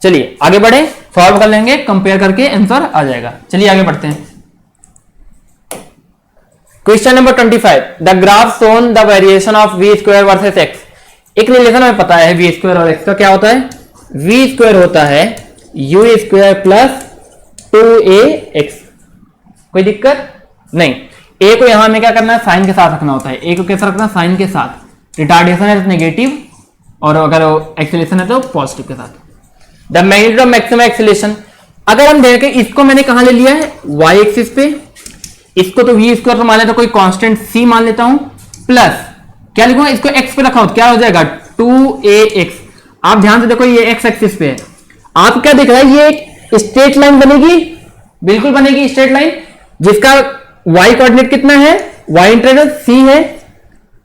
चलिए आगे बढ़े, सॉल्व कर लेंगे, कंपेयर करके आंसर आ जाएगा। चलिए आगे बढ़ते हैं। Question number 25, the graph shown the variation of V square versus X. एक रिलेशन हमें पता है वी स्क्वायर और एक्स का, क्या होता है, वी स्क्वायर होता है यू स्क्वायर प्लस 2ax। कोई दिक्कत नहीं, ए को यहां में क्या करना है, साइन के साथ रखना होता है, ए को कैसा रखना है, साइन के साथ, रिटार्डेशन है तो नेगेटिव, और अगर एक्सेलरेशन है तो पॉजिटिव के साथ। The magnitude of maximum acceleration, अगर हम देखें इसको मैंने कहां ले लिया है, वाई एक्सिस पे, इसको तो वी स्क्वायर मान लेता हूं, कोई कांस्टेंट सी मान लेता हूं, प्लस क्या लिखूंगा, इसको एक्स पे रखा हो, क्या हो जाएगा 2ax। आप ध्यान से देखो ये एक्स एक्सिस पे है, आप क्या देख रहे हैं, ये एक स्ट्रेट लाइन बनेगी, बिल्कुल बनेगी स्ट्रेट लाइन, जिसका y कोऑर्डिनेट कितना है, y इंटीग्रल c है,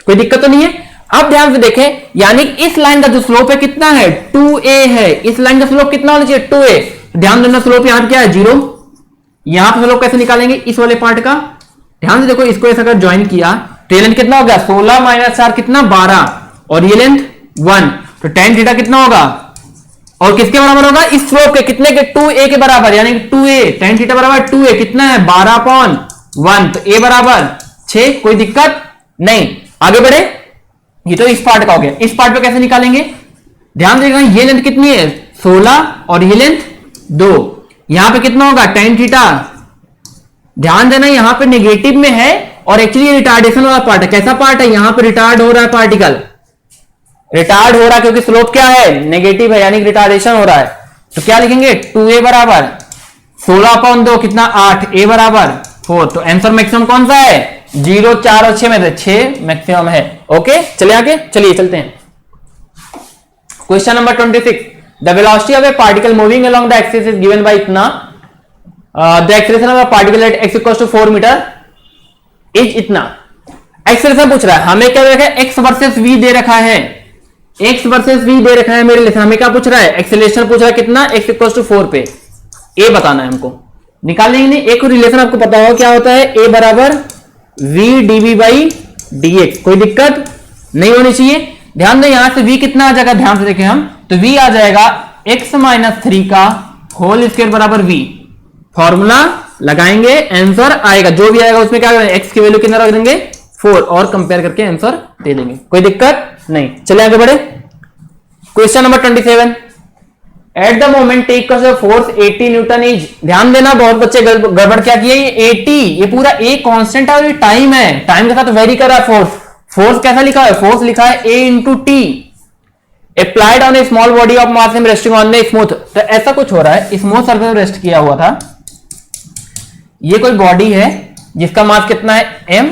कोई दिक्कत तो नहीं है। अब ध्यान से देखें, यानी इस लाइन का जो स्लोप है कितना है, 2a है, इस लाइन का स्लोप कितना होना चाहिए, 2a। ध्यान देना स्लोप यहां क्या है, 0। यहां पर स्लोप कैसे निकालेंगे, इस वाले पार्ट का, ध्यान से देखो, इसको ऐसा अगर ज्वाइन किया तो ये लेंथ कितना हो गया, 16 माइनस 4 कितना 12, और ये लेंथ 1, तो tan थीटा कितना होगा, और किसके बराबर होगा, इस स्लोप के कितने के, 2a के बराबर, यानी 2a, tan थीटा बराबर 2a कितना है 12/1, तो a बराबर 6। कोई दिक्कत नहीं, आगे बढ़े। ये तो इस पार्ट का हो गया, इस पार्ट पे कैसे निकालेंगे, ध्यान देगा, ये लेंथ कितनी है 16 और ये लेंथ 2, यहां पे कितना होगा tan थीटा, ध्यान देना यहां पे नेगेटिव में है, और एक्चुअली रिटार्डेशन वाला पार्ट है, कैसा पार्ट है, यहां पे रिटार्ड हो रहा है पार्टिकल, रिटार्ड हो रहा है क्योंकि स्लोप क्या है, नेगेटिव है, यानी रिटार्डेशन हो रहा है। तो क्या लिखेंगे, 2a बराबर 16/2 कितना 8, a बराबर 4, तो आंसर मैक्सिमम कौन सा है, 0, 4 और 6 में से 6 मैक्सिमम है। ओके, चलिए आगे, चलिए चलते हैं। Question number 26, the velocity of a particle moving along the axis is given by इतना, the acceleration of a particle at x equals to 4 metre is इतना। एक्सेलरेशन पूछ रहा है, हमें क्या रखा है, x वर्सेस v दे रखा है, x वर्सेस v दे रखा है मेरे लिए, हमें क्या पूछ रहा है, एक्सेलरेशन पूछ रहा है कितना, x इक्वल्स टू 4 पे, a बताना है हमको, निकालेंगे नहीं, एक रिलेशन आपको पता होगा क्या होता है, a बराबर v dv बाई dx। कोई दिक्कत नहीं होनी चाहिए। ध्यान दें यहां से v कितना आ जाएगा, ध्यान से देखें हम, तो v आ जाएगा x माइनस 3 का होल स्क्वायर बराबर v, फॉर्मूला लगाएंगे, आंसर आएगा, जो भी आएगा उसमें क्या करेंगे, x की वैल्यू कितना रख देंगे 4, और कंपेयर करके आंसर दे देंगे, कोई दिक्कत नहीं। चले आगे बढ़े। Question number 27, at the moment take का फोर्स 80 न्यूटन इज, ध्यान देना बहुत बच्चे गड़बड़ क्या किए, ये 80, ये पूरा ए कांस्टेंट है और ये टाइम है, टाइम के साथ वेरी कर रहा है फोर्स। फोर्स कैसा लिखा है, फोर्स लिखा है a into T, applied on A small body of mass resting on the smooth. तो ऐसा कुछ हो रहा है, स्मूथ सरफेस रेस्ट किया हुआ था, ये कोई बॉडी है जिसका मास कितना है m,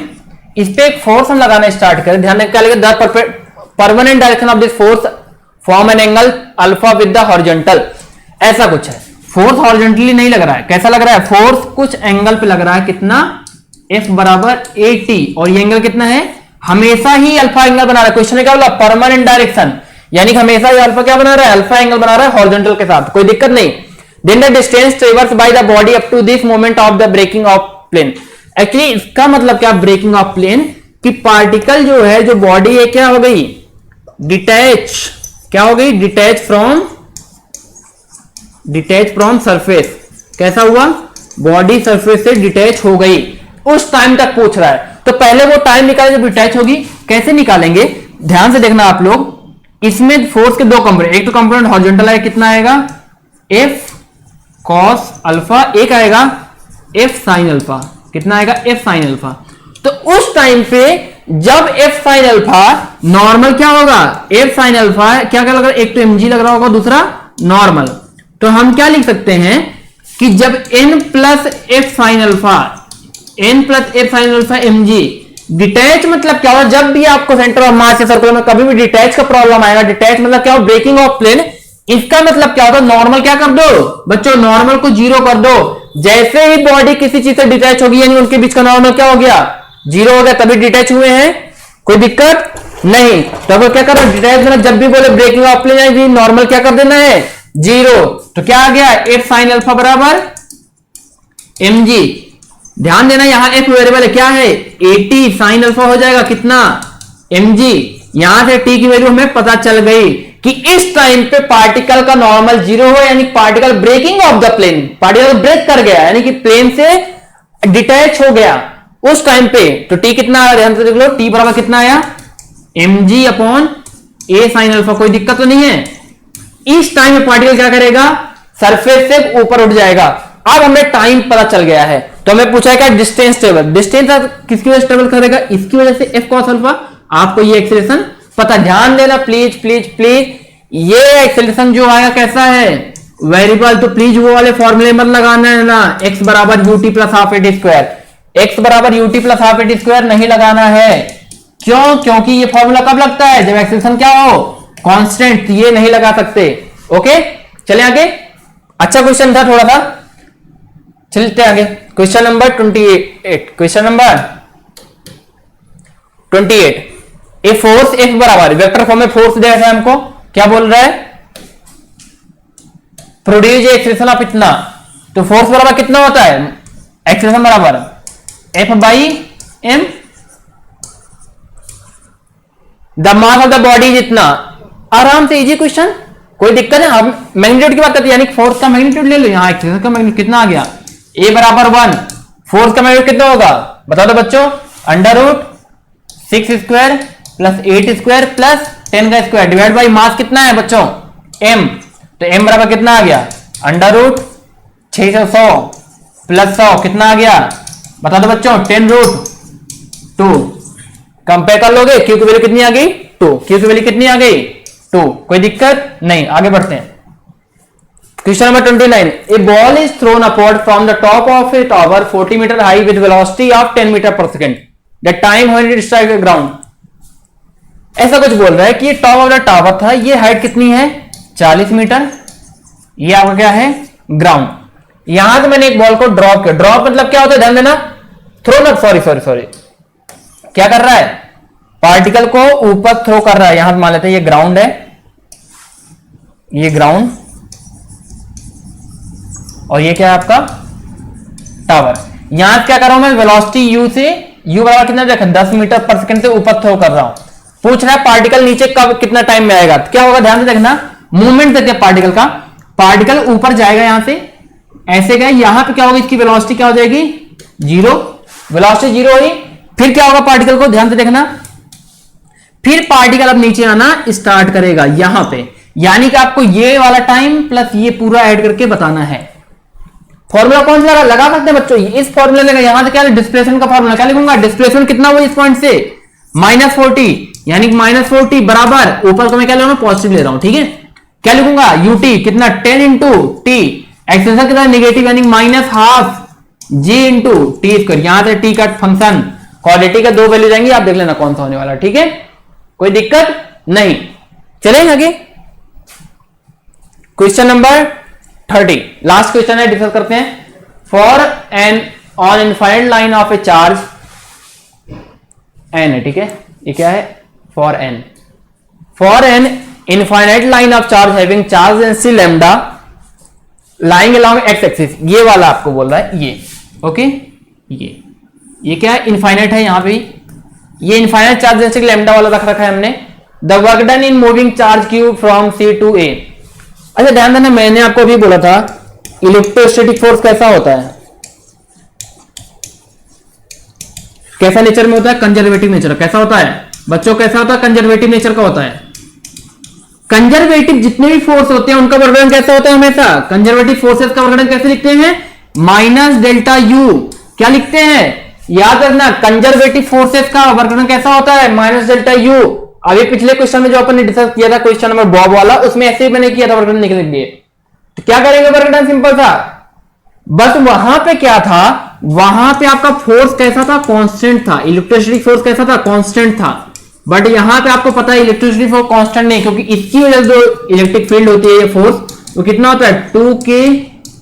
इस पे एक फोर्स हम लगाना स्टार्ट करें, ध्यान रखें क्या लिखा, the permanent direction of this force form an angle alpha with the horizontal. ऐसा कुछ है, फोर्स हॉरिजॉन्टली नहीं लग रहा है, कैसा लग रहा है, फोर्स कुछ एंगल पे लग रहा है, कितना F बराबर 80, और ये एंगल कितना है, हमेशा ही अल्फा एंगल बना रहा है। क्वेश्चन में क्या बोला, परमानेंट डायरेक्शन, यानी हमेशा ही अल्फा क्या बना रहा है, अल्फा एंगल बना रहा है हॉरिजॉन्टल के साथ, कोई दिक्कत नहीं। Then the distance traverse by the body up to this moment off the breaking off plane. Actually इसका मतलब क्या, ब्रेकिंग ऑफ प्लेन, कि पार्टिकल जो है, जो बॉडी है क्या हो गई, डिटैच, क्या हो गई, डिटैच फ्रॉम सरफेस। कैसा हुआ, बॉडी सरफेस से डिटैच हो गई, उस टाइम तक पूछ रहा है। तो पहले वो टाइम निकाले जब डिटैच होगी, कैसे निकालेंगे, ध्यान से देखना आप लोग, इसमें फोर्स के दो कंपोनेंट, एक तो कंपोनेंट हॉरिजॉन्टल है, कितना आएगा F cos अल्फा, एक आएगा F sin अल्फा, कितना आएगा F sin अल्फा। तो उस टाइम पे जब F sin अल्फा नॉर्मल क्या होगा, F sin अल्फा क्या क्या लग रहा है, एक तो mg लग रहा होगा, दूसरा नॉर्मल। तो हम क्या लिख सकते हैं कि जब n plus F sine alpha M G detach, मतलब क्या होगा, जब भी आपको सेंटर ऑफ मास या सर्कुलर में कभी भी डिटैच का प्रॉब्लम आएगा, डिटैच मतलब क्या हो, ब्रेकिंग ऑफ प्लेन, इसका मतलब क्या होता है, नॉर्मल क्या कर दो बच्चों, नॉर्मल को जीरो कर दो। जैसे ही बॉडी किसी चीज से डिटैच होगी यानी उनके बीच का नॉर्मल क्या हो गया, जीरो हो गया, तभी डिटैच हुए हैं, कोई दिक्कत नहीं। तो अब क्या करो, डिटैच मतलब जब भी बोले ब्रेकिंग ऑफ प्लेन नॉर्मल क्या कर देना है, जीरो। तो क्या आ गया, एफ साइन अल्फा बराबर एम जी। ध्यान देना यहां एफ वेरिएबल क्या है, 80 साइन अल्फा हो जाएगा कितना, एम जी। यहां से टी की वैल्यू हमें पता चल गई कि इस टाइम पे पार्टिकल का नॉर्मल जीरो हो, यानी particle breaking off the plane, particle break कर गया, यानी कि प्लेन से डिटैच हो गया उस टाइम पे। तो टी कितना आया, ध्यान से देख लो, टी बराबर कितना आया, एम जी अपॉन ए साइन अल्फा। कोई दिक्कत तो नहीं है। इस टाइम में पार्टिकल क्या करेगा, सरफेस से ऊपर उठ जाएगा। अब हमें टाइम पता चल गया है, तो हमें पूछा है क्या, डिस्टेंस टेबल। डिस्टेंस किसकी वजह से टेबल करेगा, इसकी वजह से एफ कॉस अल्फा। आपको ये एक्सेलरेशन पता, ध्यान देना प्लीज प्लीज प्लीज। ये एक्सेलरेशन जो आएगा कैसा है, वेरिएबल, तो प्लीज वो वाले फॉर्मूले मत लगाना है ना, एक्स बराबर u t plus half a t square, x बराबर u t plus half a t square नहीं लगाना है। क्यों, क्योंकि ये फॉर्मूला कब लगता है, जब एक्सेलरेशन क्या हो, कांस्टेंट। ये नहीं लगा सकते। ओके, चले आगे। अच्छा क्वेश्चन था थोड़ा सा, चलते आगे। Question number 28, question number 28, a force F बराबर, वेक्टर फॉर्म में फोर्स दिया है हमको, क्या बोल रहा है, प्रोड्यूस एक्सेलरेशन ऑफ इतना। तो फोर्स बराबर कितना होता है, एक्सेलरेशन बराबर F by M, the mass of the body जितना। आराम से, इजी क्वेश्चन, कोई दिक्कत है। अब मैग्नीट्यूड की बात करते हैं, यानी फोर्स का मैग्नीट्यूड ले लो, यहां एक्सेलरेशन का मैग्नीट्यूड कितना आ गया, ए बराबर 1, फोर्स का मैग्नीट्यूड कितना होगा बता दो बच्चों, under root 6 square plus 8 square plus 10 का स्क्वायर डिवाइड बाई मास कितना है बच्चों, एम। तो एम बराबर कितना आ गया, अंडर रूट 600 प्लस 100 कितना आ गया बता दो बच्चों, 10 रूट 2। कंपेयर कर लोगे, क्यू की वैल्यू कितनी आ गई, 2, क्यू की वैल्यू कितनी आ गई, 2। कोई दिक्कत नहीं, आगे बढ़ते हैं। Question number 29, a ball is thrown upward from the top of a tower 40 metre high with velocity of 10 metre per second, the time when it strike the ground. ऐसा कुछ बोल रहा है कि ये टॉप ऑफ द टावर था, ये height कितनी है 40 मीटर, ये आपका क्या है ग्राउंड। यहां से मैंने एक बॉल को ड्रॉप किया, ड्रॉप मतलब क्या होता है ध्यान देना, थ्रो नॉट, सॉरी क्या कर रहा है, पार्टिकल को ऊपर थ्रो कर रहा है। यहां मान लेते हैं ये ग्राउंड है, ये ग्राउंड, और ये क्या है आपका टावर। यहां क्या कर रहा हूं मैं, वेलोसिटी यू से, यू बराबर कितना देखा 10 मीटर पर सेकंड से ऊपर थ्रो कर रहा हूं। पूछ रहा है पार्टिकल नीचे कब कितना टाइम में आएगा, तो क्या होगा ध्यान से देखना, मूवमेंट देखते हैं पार्टिकल का, पार्टिकल ऊपर जाएगा यहां से, ऐसे गए, यहां पे क्या होगा, इसकी वेलोसिटी क्या हो जाएगी 0, वेलोसिटी 0 हुई। फिर क्या होगा पार्टिकल को, ध्यान से देखना, फिर पार्टिकल अब नीचे आना स्टार्ट करेगा यहां पे, यानी कि आपको ये वाला टाइम प्लस ये पूरा ऐड करके बताना है। फॉर्मूला कौन सा लगा सकते हैं बच्चों, इस फॉर्मूला लगा, यहां से क्या डिस्प्लेसमेंट का फॉर्मूला क्या लिखूंगा, डिस्प्लेसमेंट कितना हुआ इस पॉइंट से -40, यानी कि -40 बराबर, ऊपर को मैं क्या ले रहा हूं पॉजिटिव ले रहा हूं, ठीक है। क्या लिखूंगा यूटी कितना 10 इंटू टी, एक्सटेंशन कितना नेगेटिव यानी -12 जी इंटू टी स्क्वायर। यहां से टी का फंक्शन क्वाड्रेटिक का 2 वैल्यू जाएंगे, आप देख लेना कौन सा होने वाला, ठीक है, कोई दिक्कत नहीं। चलें आगे, क्वेश्चन नंबर 30, लास्ट क्वेश्चन है, डिस्कस करते हैं। For an on infinite line of a charge N है, ठीक है, ये क्या है for an infinite line of charge having charge density lambda lying along X axis, ये वाला आपको बोल रहा है, ये ओके, ये क्या है इनफाइनाइट है, यहां पे ये इनफाइनाइट चार्ज डेंसिटी लैम्डा वाला रख रखा है हमने। The work done in moving charge cube from C to A. अच्छा ध्यान देना, मैंने आपको अभी बोला था इलेक्ट्रोस्टैटिक फोर्स कैसा होता है, कैसा नेचर में होता है, कंजर्वेटिव नेचर। कैसा होता है बच्चों, कैसा होता है, कंजर्वेटिव नेचर का होता है। कंजर्वेटिव जितने भी फोर्स होते हैं उनका वर्गीकरण कैसा होता है, हमेशा कंजर्वेटिव फोर्सेस का वर्गीकरण कैसे लिखते हैं, -डेल्टा-U। क्या लिखते हैं, याद रखना, कंजर्वेटिव फोर्सेस का वर्गीकरण कैसा होता है, -डेल्टा-U। अभी पिछले क्वेश्चन में जो अपन ने डिस्कस किया था, क्वेश्चन नंबर बॉब वाला, उसमें ऐसे ही मैंने किया था वर्गीकरण लिख दिए। तो क्या करेंगे वर्गीकरण, सिंपल था, बट वहां पे क्या था, वहां पे आपका फोर्स कैसा था, कांस्टेंट था, इलेक्ट्रोस्टैटिक फोर्स कैसा था, कांस्टेंट था। बट यहां पे आपको पता है इलेक्ट्रोस्टैटिक फोर्स कांस्टेंट नहीं, क्योंकि इसकी वजह से जो इलेक्ट्रिक फील्ड होती है, ये फोर्स, वो कितना होता है 2k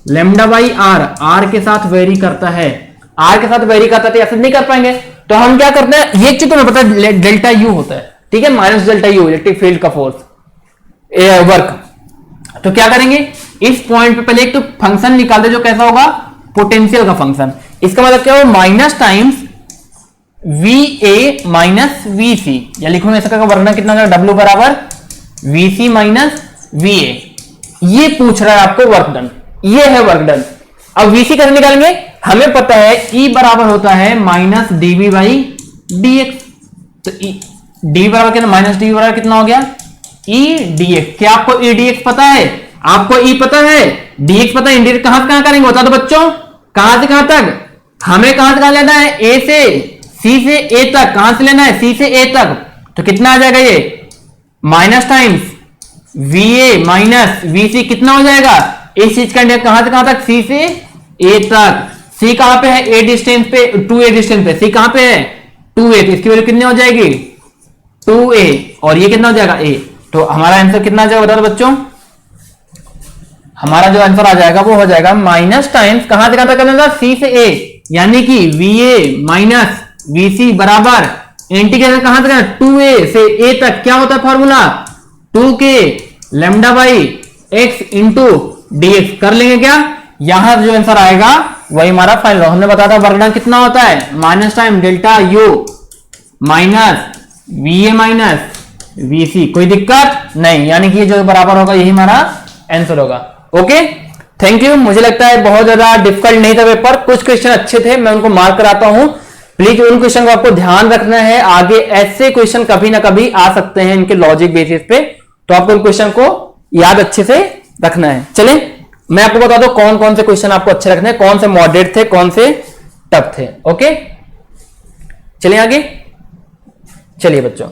lambda by are, are के साथ वेरी करता है, आर के साथ वेरी करता है, तो ऐसे नहीं कर पाएंगे। तो हम क्या करते हैं, ये चीज तुम्हें पता है डेल्टा यू होता है, ठीक है, minus delta U electric field का फोर्स वर्क। तो क्या करेंगे, इस पॉइंट पे पहले एक तो फंक्शन निकाल दे जो कैसा होगा, पोटेंशियल का फंक्शन। इसका मतलब क्या हो, minus times V A minus V C, या लिखूंगा इसका वर्णन कितना होगा, डब्ल्यू बराबर V C minus V A. ये पूछ रहा है आपको वर्क डन, ये है वर्क डन। अब वीसी कैसे निकालेंगे, हमें पता है ई बराबर होता है minus DV by D X. तो डी बराबर कितना, माइनस डी बराबर कितना हो गया, ई डी एक्स। क्या आपको ई डी एक्स पता है, आपको ई पता है, डी एक्स पता है, इंटीग्रेट कहां से कहां करेंगे बता दो बच्चों, कहां से कहां तक, हमें कहां से कहां लेना है, ए से सी से ए तक, कहां से लेना है, सी से ए तक। तो कितना आ जाएगा ये, minus times V A minus V C, कितना हो जाएगा, इस चीज का इंटीग्रेट कहां से कहां तक, सी से ए तक। सी कहां पे है, ए डिस्टेंस पे, 2a डिस्टेंस पे, सी कहां पे है 2a, तो इसकी वैल्यू कितनी हो जाएगी 2a, और ये कितना हो जाएगा a। तो हमारा आंसर कितना आ जाएगा बता दो बच्चों, हमारा जो आंसर आ जाएगा वो हो जाएगा माइनस टाइम्स कहां से कहां तक करना था, सी से a, यानी कि va माइनस vc बराबर इंटीग्रेशन कहां से 2a से a तक, क्या होता है formula 2k lambda by x into dx। कर लेंगे क्या, यहां जो आंसर आएगा वही हमारा फाइनल। हमने बताया था वर्णन कितना होता है, minus time delta U minus V A minus V C, कोई दिक्कत नहीं, यानी कि जो बराबर होगा यही हमारा आंसर होगा। Okay, thank you. मुझे लगता है बहुत ज्यादा डिफिकल्ट नहीं था पेपर, कुछ क्वेश्चन अच्छे थे, मैं उनको मार्क कराता हूं। प्लीज उन क्वेश्चन को आपको ध्यान रखना है, आगे ऐसे क्वेश्चन कभी ना कभी आ सकते हैं इनके लॉजिक बेसिस पे, तो आपको उन क्वेश्चन को याद अच्छे से रखना है। चले मैं आपको बता दूं कौन कौन से क्वेश्चन आपको अच्छे रखने हैं, कौन से मॉडरेट थे, कौन से टफ थे। ओके, चलिए आगे, चलिए बच्चों।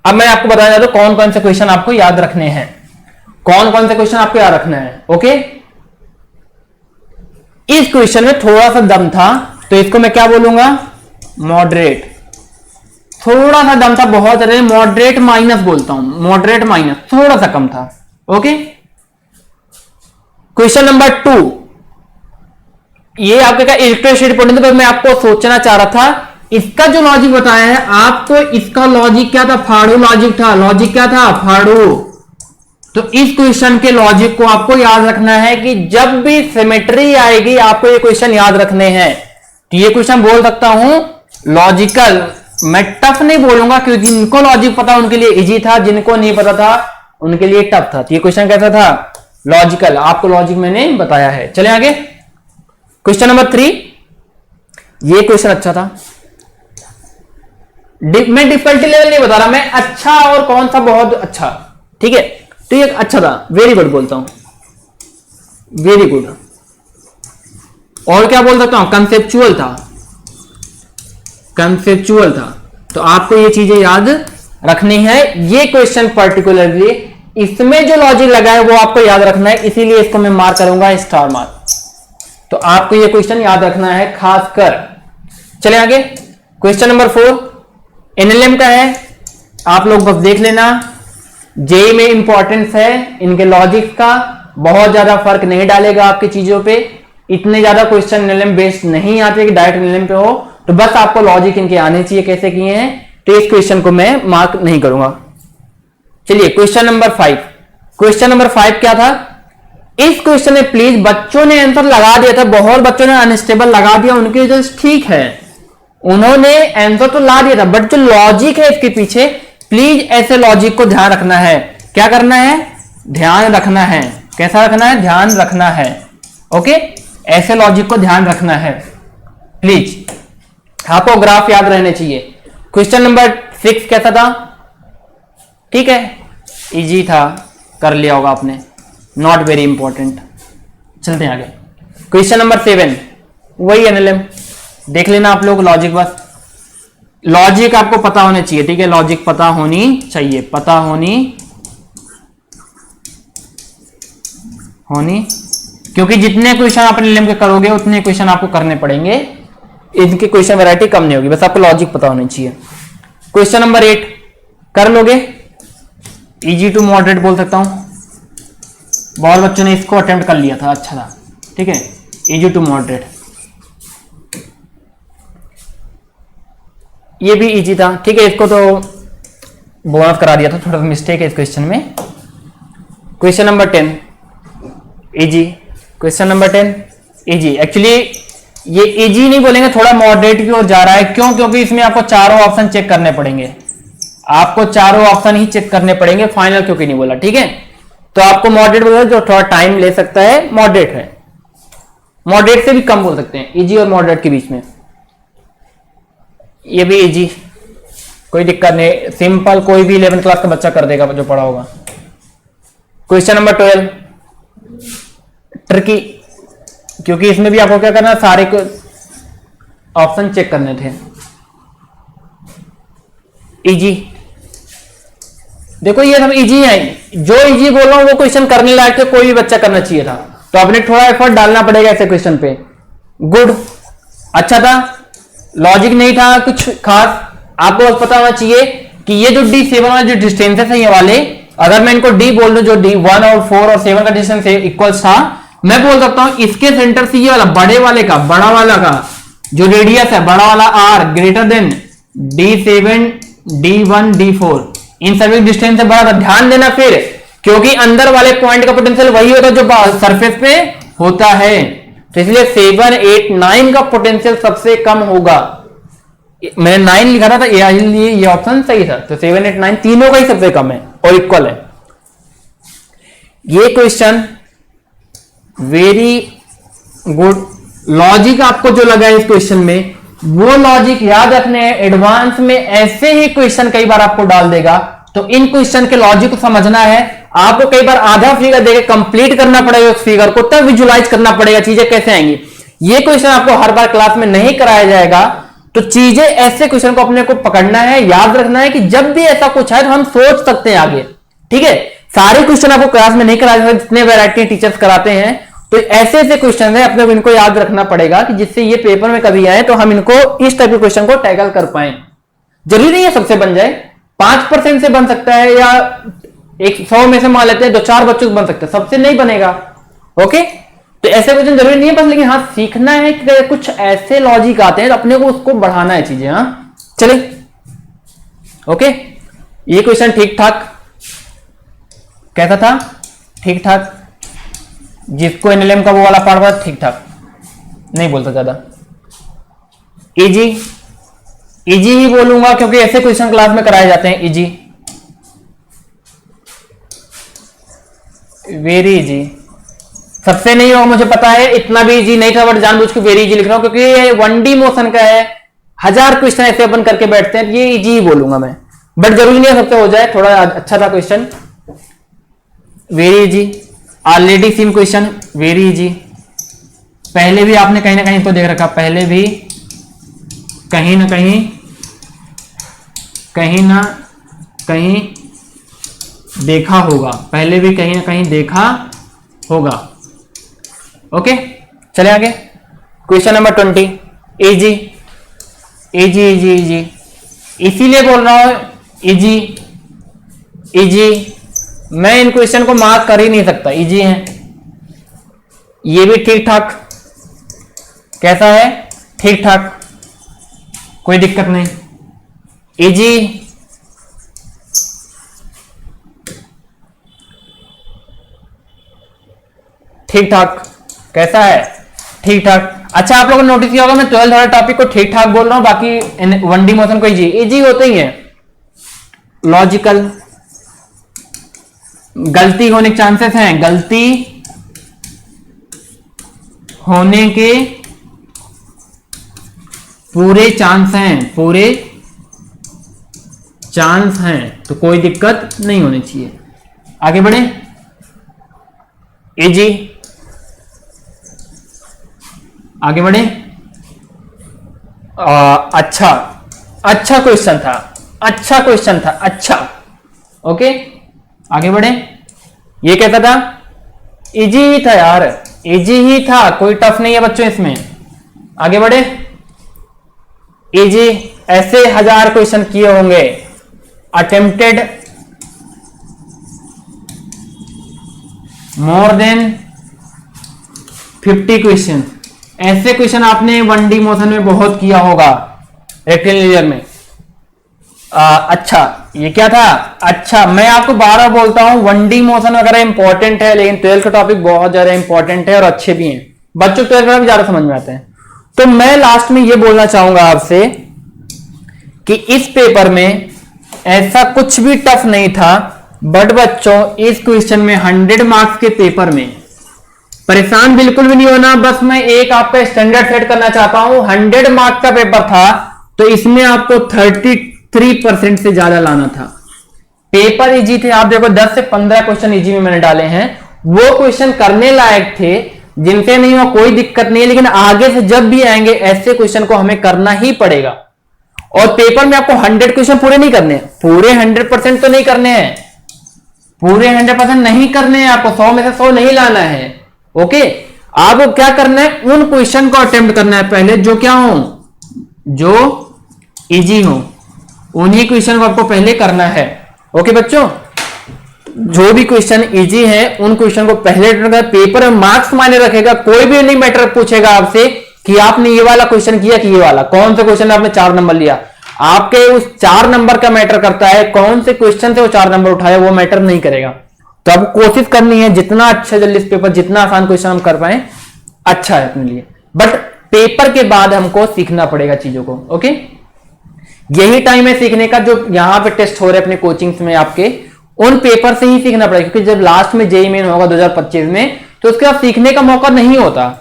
अब मैं आपको बताना चाहता हूं कौन कौन से क्वेश्चन आपको याद रखने हैं, कौन कौन से क्वेश्चन आपको याद रखना है। ओके, इस क्वेश्चन में थोड़ा सा दम था, तो इसको मैं क्या बोलूंगा, मॉडरेट। थोड़ा सा दम था, बहुत ज्यादा मॉडरेट माइनस बोलता हूं, मॉडरेट माइनस, थोड़ा सा कम था। ओके, क्वेश्चन नंबर 2, ये आपके क्या इलेक्ट्रोस्टैटिक पोटेंशियल, पर मैं आपको सोचना चाह रहा था, इसका जो लॉजिक बताया है आपको, इसका लॉजिक क्या था, फाड़ो लॉजिक था। लॉजिक क्या था, फाड़ो। तो इस क्वेश्चन के लॉजिक को आपको याद रखना है कि जब भी सिमेट्री आएगी आपको ये क्वेश्चन याद रखने हैं। तो ये क्वेश्चन बोल सकता हूं लॉजिकल, मैं टफ नहीं बोलूंगा, क्योंकि जिनको लॉजिक पता उनके लिए इजी था, जिनको नहीं पता था उनके लिए टफ था। तो ये क्वेश्चन कैसा था, लॉजिकल, आपको लॉजिक मैंने बताया है। चले आगे, क्वेश्चन नंबर 3, ये क्वेश्चन अच्छा था। मैं डिफिकल्टी लेवल नहीं बता रहा, मैं अच्छा और कौन सा बहुत अच्छा, ठीक है, तो ये अच्छा था, वेरी गुड बोलता हूं, वेरी गुड। और क्या बोल सकता हूं, कंसेप्चुअल था, कंसेप्चुअल था। तो आपको ये चीजें याद रखनी है। ये क्वेश्चन पर्टिकुलरली इसमें जो लॉजिक लगा है वो आपको याद रखना है, इसीलिए इसको मैं मार्क करूंगा स्टार मार्क। तो आपको ये क्वेश्चन याद रखना है खासकर। चले आगे, क्वेश्चन नंबर 4 एनएलएम का है, आप लोग बस देख लेना, जेई में इंपॉर्टेंस है इनके लॉजिक का, बहुत ज्यादा फर्क नहीं डालेगा आपकी चीजों पे, इतने ज्यादा क्वेश्चन एनएलएम बेस्ड नहीं आते कि डायरेक्ट एनएलएम पे हो, तो बस आपको लॉजिक इनके आने चाहिए कैसे किए हैं। तो इस क्वेश्चन को मैं मार्क नहीं करूंगा। चलिए क्वेश्चन नंबर 5, क्वेश्चन नंबर 5 क्या था, इस क्वेश्चन में प्लीज बच्चों ने आंसर लगा दिया था, बहुत बच्चों ने अनस्टेबल लगा दिया, उनकी वजह से ठीक है, उन्होंने आंसर तो ला दिया था, बट जो लॉजिक है इसके पीछे, प्लीज ऐसे लॉजिक को ध्यान रखना है। क्या करना है, ध्यान रखना है। कैसा रखना है, ध्यान रखना है। ओके, ऐसे लॉजिक को ध्यान रखना है प्लीज, आपको ग्राफ याद रहने चाहिए। क्वेश्चन नंबर 6 कैसा था, ठीक है, इजी था, कर लिया होगा आपने, नॉट वेरी इंपॉर्टेंट। चलते हैं आगे, क्वेश्चन नंबर 7, वही एनएलएम देख लेना आप लोग। लॉजिक, बस लॉजिक आपको पता होना चाहिए, ठीक है, लॉजिक पता होनी चाहिए, पता होनी क्योंकि जितने क्वेश्चन आप एनएलएम के करोगे उतने क्वेश्चन आपको करने पड़ेंगे, इनकी क्वेश्चन वैरायटी कम नहीं होगी, बस आपको लॉजिक पता होनी चाहिए। क्वेश्चन नंबर 8 कर लोगे, इजी टू मॉडरेट बोल सकता हूं, बहुत बच्चों ने इसको अटेम्प्ट कर लिया था, अच्छा था, ठीक है, इजी टू मॉडरेट, ये भी इजी था, ठीक है, इसको तो बोनस करा दिया था, थोड़ा सा मिस्टेक है इस क्वेश्चन में। Question number 10 easy, question number 10 easy, actually ये इजी नहीं बोलेंगे, थोड़ा मॉडरेट की ओर जा रहा है, क्यों? क्योंकि इसमें आपको चारों ऑप्शन चेक करने पड़ेंगे, आपको चारों ऑप्शन ही चेक करने पड़ेंगे, फाइनल क्योंकि नहीं बोला, ठीक है। तो आपको मॉडरेट बोला जो थोड़ा टाइम ले सकता है, मॉडरेट है, मॉडरेट से भी कम बोल सकते हैं, इजी और मॉडरेट के बीच में, ये भी इजी, कोई दिक्कत नहीं, सिंपल, कोई भी 11th क्लास का बच्चा कर देगा जो पढ़ा होगा। क्वेश्चन नंबर 12 ट्रिकी, क्योंकि इसमें भी आपको क्या करना, सारे ऑप्शन चेक करने थे। इजी, देखो ये सब इजी है, जो इजी बोल रहा हूं वो क्वेश्चन करने लायक थे, कोई भी बच्चा करना चाहिए था, तो आपने थोड़ा एफर्ट डालना पड़ेगा ऐसे क्वेश्चन पे। गुड, अच्छा था, लॉजिक नहीं था कुछ खास, आपको बस पता होना चाहिए कि ये जो D7 वाले जो डिस्टेंसेस है ये वाले, अगर मैं इनको D बोल दूं, जो D1 और 4 और 7 का डिस्टेंस इक्वल्स था, मैं बोल सकता हूं इसके सेंटर से ये वाला बड़े वाले का, बड़ा वाला का जो रेडियस है, बड़ा वाला R greater than D7 D1 D4, इन सभी डिस्टेंस से बड़ा था। ध्यान देना फिर, क्योंकि अंदर वाले पॉइंट का पोटेंशियल वही होता है जो सरफेस पे होता है, तो इसलिए 7 8 9 का पोटेंशियल सबसे कम होगा। मैंने 9 लिखा था, तो ये ऑप्शन सही था, तो 7 8 9 तीनों का ही सबसे कम है और इक्वल है। ये क्वेश्चन वेरी गुड, लॉजिक आपको जो लगा है इस क्वेश्चन में, वो लॉजिक याद रखने हैं, एडवांस में ऐसे ही क्वेश्चन कई बार आपको डाल देगा, तो इन क्वेश्चन के लॉजिक को समझना है, आपको कई बार आधा फिगर देके कंप्लीट करना पड़ेगा उस फिगर को, तब विजुलाइज करना पड़ेगा चीजें कैसे आएंगी। ये क्वेश्चन आपको हर बार क्लास में नहीं कराया जाएगा, तो चीजें ऐसे क्वेश्चन को अपने को पकड़ना है, याद रखना है कि जब भी ऐसा कुछ है तो हम सोच सकते हैं आगे, ठीक है। सारे क्वेश्चन आपको क्लास में नहीं कराए जाते, जितने वैरायटी टीचर्स कराते हैं, तो ऐसे ऐसे क्वेश्चन है, अपने को इनको याद रखना पड़ेगा कि जिससे ये पेपर में कभी आए तो हम इनको इस टाइप के क्वेश्चन को टैकल कर पाए। जरूरी नहीं है सबसे बन जाए, 5% से बन सकता है, या 100 में से मान लेते हैं 2-4 बच्चों से बन सकते हैं, सबसे नहीं बनेगा, ओके। तो ऐसे क्वेश्चन जरूरी नहीं है बस, लेकिन हाँ सीखना है कि कुछ ऐसे लॉजिक आते हैं तो अपने को उसको बढ़ाना है चीजें। हाँ चले, ओके। ये क्वेश्चन ठीक ठाक, कैसा था? ठीक ठाक, जिसको एनएलएम का वो वाला पार्ट था ठीक ठाक, नहीं बोलता ज्यादा, इजी इजी ही बोलूंगा क्योंकि ऐसे क्वेश्चन क्लास में कराए जाते हैं, इजी, वेरी इजी। सबसे नहीं होगा मुझे पता है, इतना भी इजी नहीं था, बट जानबूझ के वेरी इजी लिख रहा हूं क्योंकि ये 1D मोशन का है, 1000 क्वेश्चन ऐसे अपन करके बैठते हैं, ये इजी ही बोलूंगा मैं, बट जरूरी नहीं है सबसे हो जाए, थोड़ा अच्छा था question, very easy, already seen question, very easy. पहले भी आपने कहीं ना कहीं इसको देख रखा, पहले भी कहीं ना कहीं देखा होगा, पहले भी कहीं ना कहीं देखा होगा, ओके। चले आगे, question number 20 easy easy easy easy, इसीलिए बोल रहा हूं इजी इजी, मैं इन क्वेश्चन को मार्क कर ही नहीं सकता, इजी है। ये भी ठीक ठाक, कैसा है? ठीक ठाक, कोई दिक्कत नहीं, इजी, ठीक ठाक, कैसा है? ठीक ठाक। अच्छा आप लोगों ने नोटिस किया होगा मैं 12th वाले टॉपिक को ठीक ठाक बोल रहा हूं, बाकी 1D मोशन को इजी इजी होते ही है। लॉजिकल, गलती होने के चांसेस हैं, गलती होने के पूरे चांस हैं, पूरे चांस हैं, तो कोई दिक्कत नहीं होनी चाहिए। आगे बढ़े, इजी, आगे बढ़े, अच्छा, अच्छा क्वेश्चन था, अच्छा क्वेश्चन था, अच्छा। ओके, आगे बढ़े। ये कहता था इजी ही था यार, इजी ही था, कोई टफ नहीं है बच्चों इसमें। आगे बढ़े। इजी, ऐसे 1000 क्वेश्चन किए होंगे। अटेम्प्टेड मोर देन 50 क्वेश्चन, ऐसे क्वेश्चन आपने 1D मोशन में बहुत किया होगा, रेक्टेंगुलर में। अच्छा, ये क्या था? अच्छा, मैं आपको बार बार बोलता हूं 1D मोशन वगैरह इंपॉर्टेंट है, लेकिन 12th का टॉपिक बहुत ज्यादा इंपॉर्टेंट है और अच्छे भी हैं बच्चों, 12th का भी ज्यादा समझ में आते हैं। तो मैं लास्ट में ये बोलना चाहूंगा आपसे कि इस पेपर में ऐसा कुछ भी टफ नहीं था, बट बच्चों इस क्वेश्चन में 100 मार्क्स के पेपर में परेशान बिल्कुल भी नहीं होना। बस मैं एक आपका स्टैंडर्ड सेट करना चाहता हूं। 100 मार्क्स का पेपर था, तो इसमें आपको 33% से ज्यादा लाना था। पेपर इजी थे, आप देखो 10 से 15 क्वेश्चन इजी में मैंने डाले हैं, वो क्वेश्चन करने लायक थे, जिनसे नहीं हो कोई दिक्कत नहीं है, लेकिन आगे से जब भी आएंगे ऐसे क्वेश्चन को हमें करना ही पड़ेगा। और पेपर में आपको 100 क्वेश्चन पूरे नहीं करने, पूरे 100% तो नहीं करने हैं, पूरे 100% नहीं करने हैं आपको, 100 में से 100 नहीं लाना है। ओके, आपको क्या करना है, उन क्वेश्चन को अटेम्प्ट करना है पहले जो क्या हो, जो इजी हो, उन्हीं क्वेश्चन को आपको पहले करना है। ओके बच्चों, जो भी क्वेश्चन इजी है उन क्वेश्चन को पहले अटेम्प्ट करना। पेपर में मार्क्स मायने रखेगा, कोई भी नहीं मैटर पूछेगा आपसे कि आपने ये वाला क्वेश्चन किया कि ये वाला, कौन सा क्वेश्चन आपने 4 नंबर लिया। आपके उस 4 नंबर का मैटर करता है, कौन से क्वेश्चन से वो 4 नंबर उठाया वो मैटर नहीं करेगा। तो आपको कोशिश करनी है जितना अच्छा जल्दी इस पेपर, जितना आसान क्वेश्चन हम कर पाए अच्छा है अपने लिए, बट पेपर के बाद हमको सीखना पड़ेगा चीजों को। ओके, यही टाइम है सीखने का, जो यहां पे टेस्ट हो रहे अपने कोचिंग्स में आपके, उन पेपर से ही सीखना पड़ेगा, क्योंकि जब लास्ट में जेईई मेन होगा 2025 में, तो उसके बाद सीखने का मौका नहीं होता।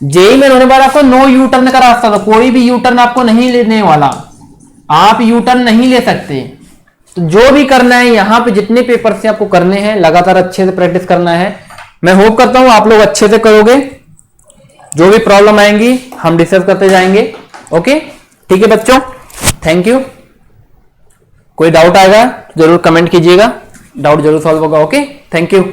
जेईई मेन होने बाद आपको नो यू टर्न का रास्ता था, कोई भी यू टर्न आपको नहीं लेने वाला, आप यू टर्न नहीं ले सकते। तो जो भी करना है यहां पे जितने पेपर से आपको करने हैं, लगातार अच्छे से प्रैक्टिस करना है। मैं होप करता हूं आप लोग अच्छे से करोगे, जो भी प्रॉब्लम आएंगी हम डिस्कस करते जाएंगे। ओके, ठीक है बच्चों, थैंक यू। कोई डाउट आएगा जरूर कमेंट कीजिएगा, डाउट जरूर सॉल्व होगा। Okay, thank you.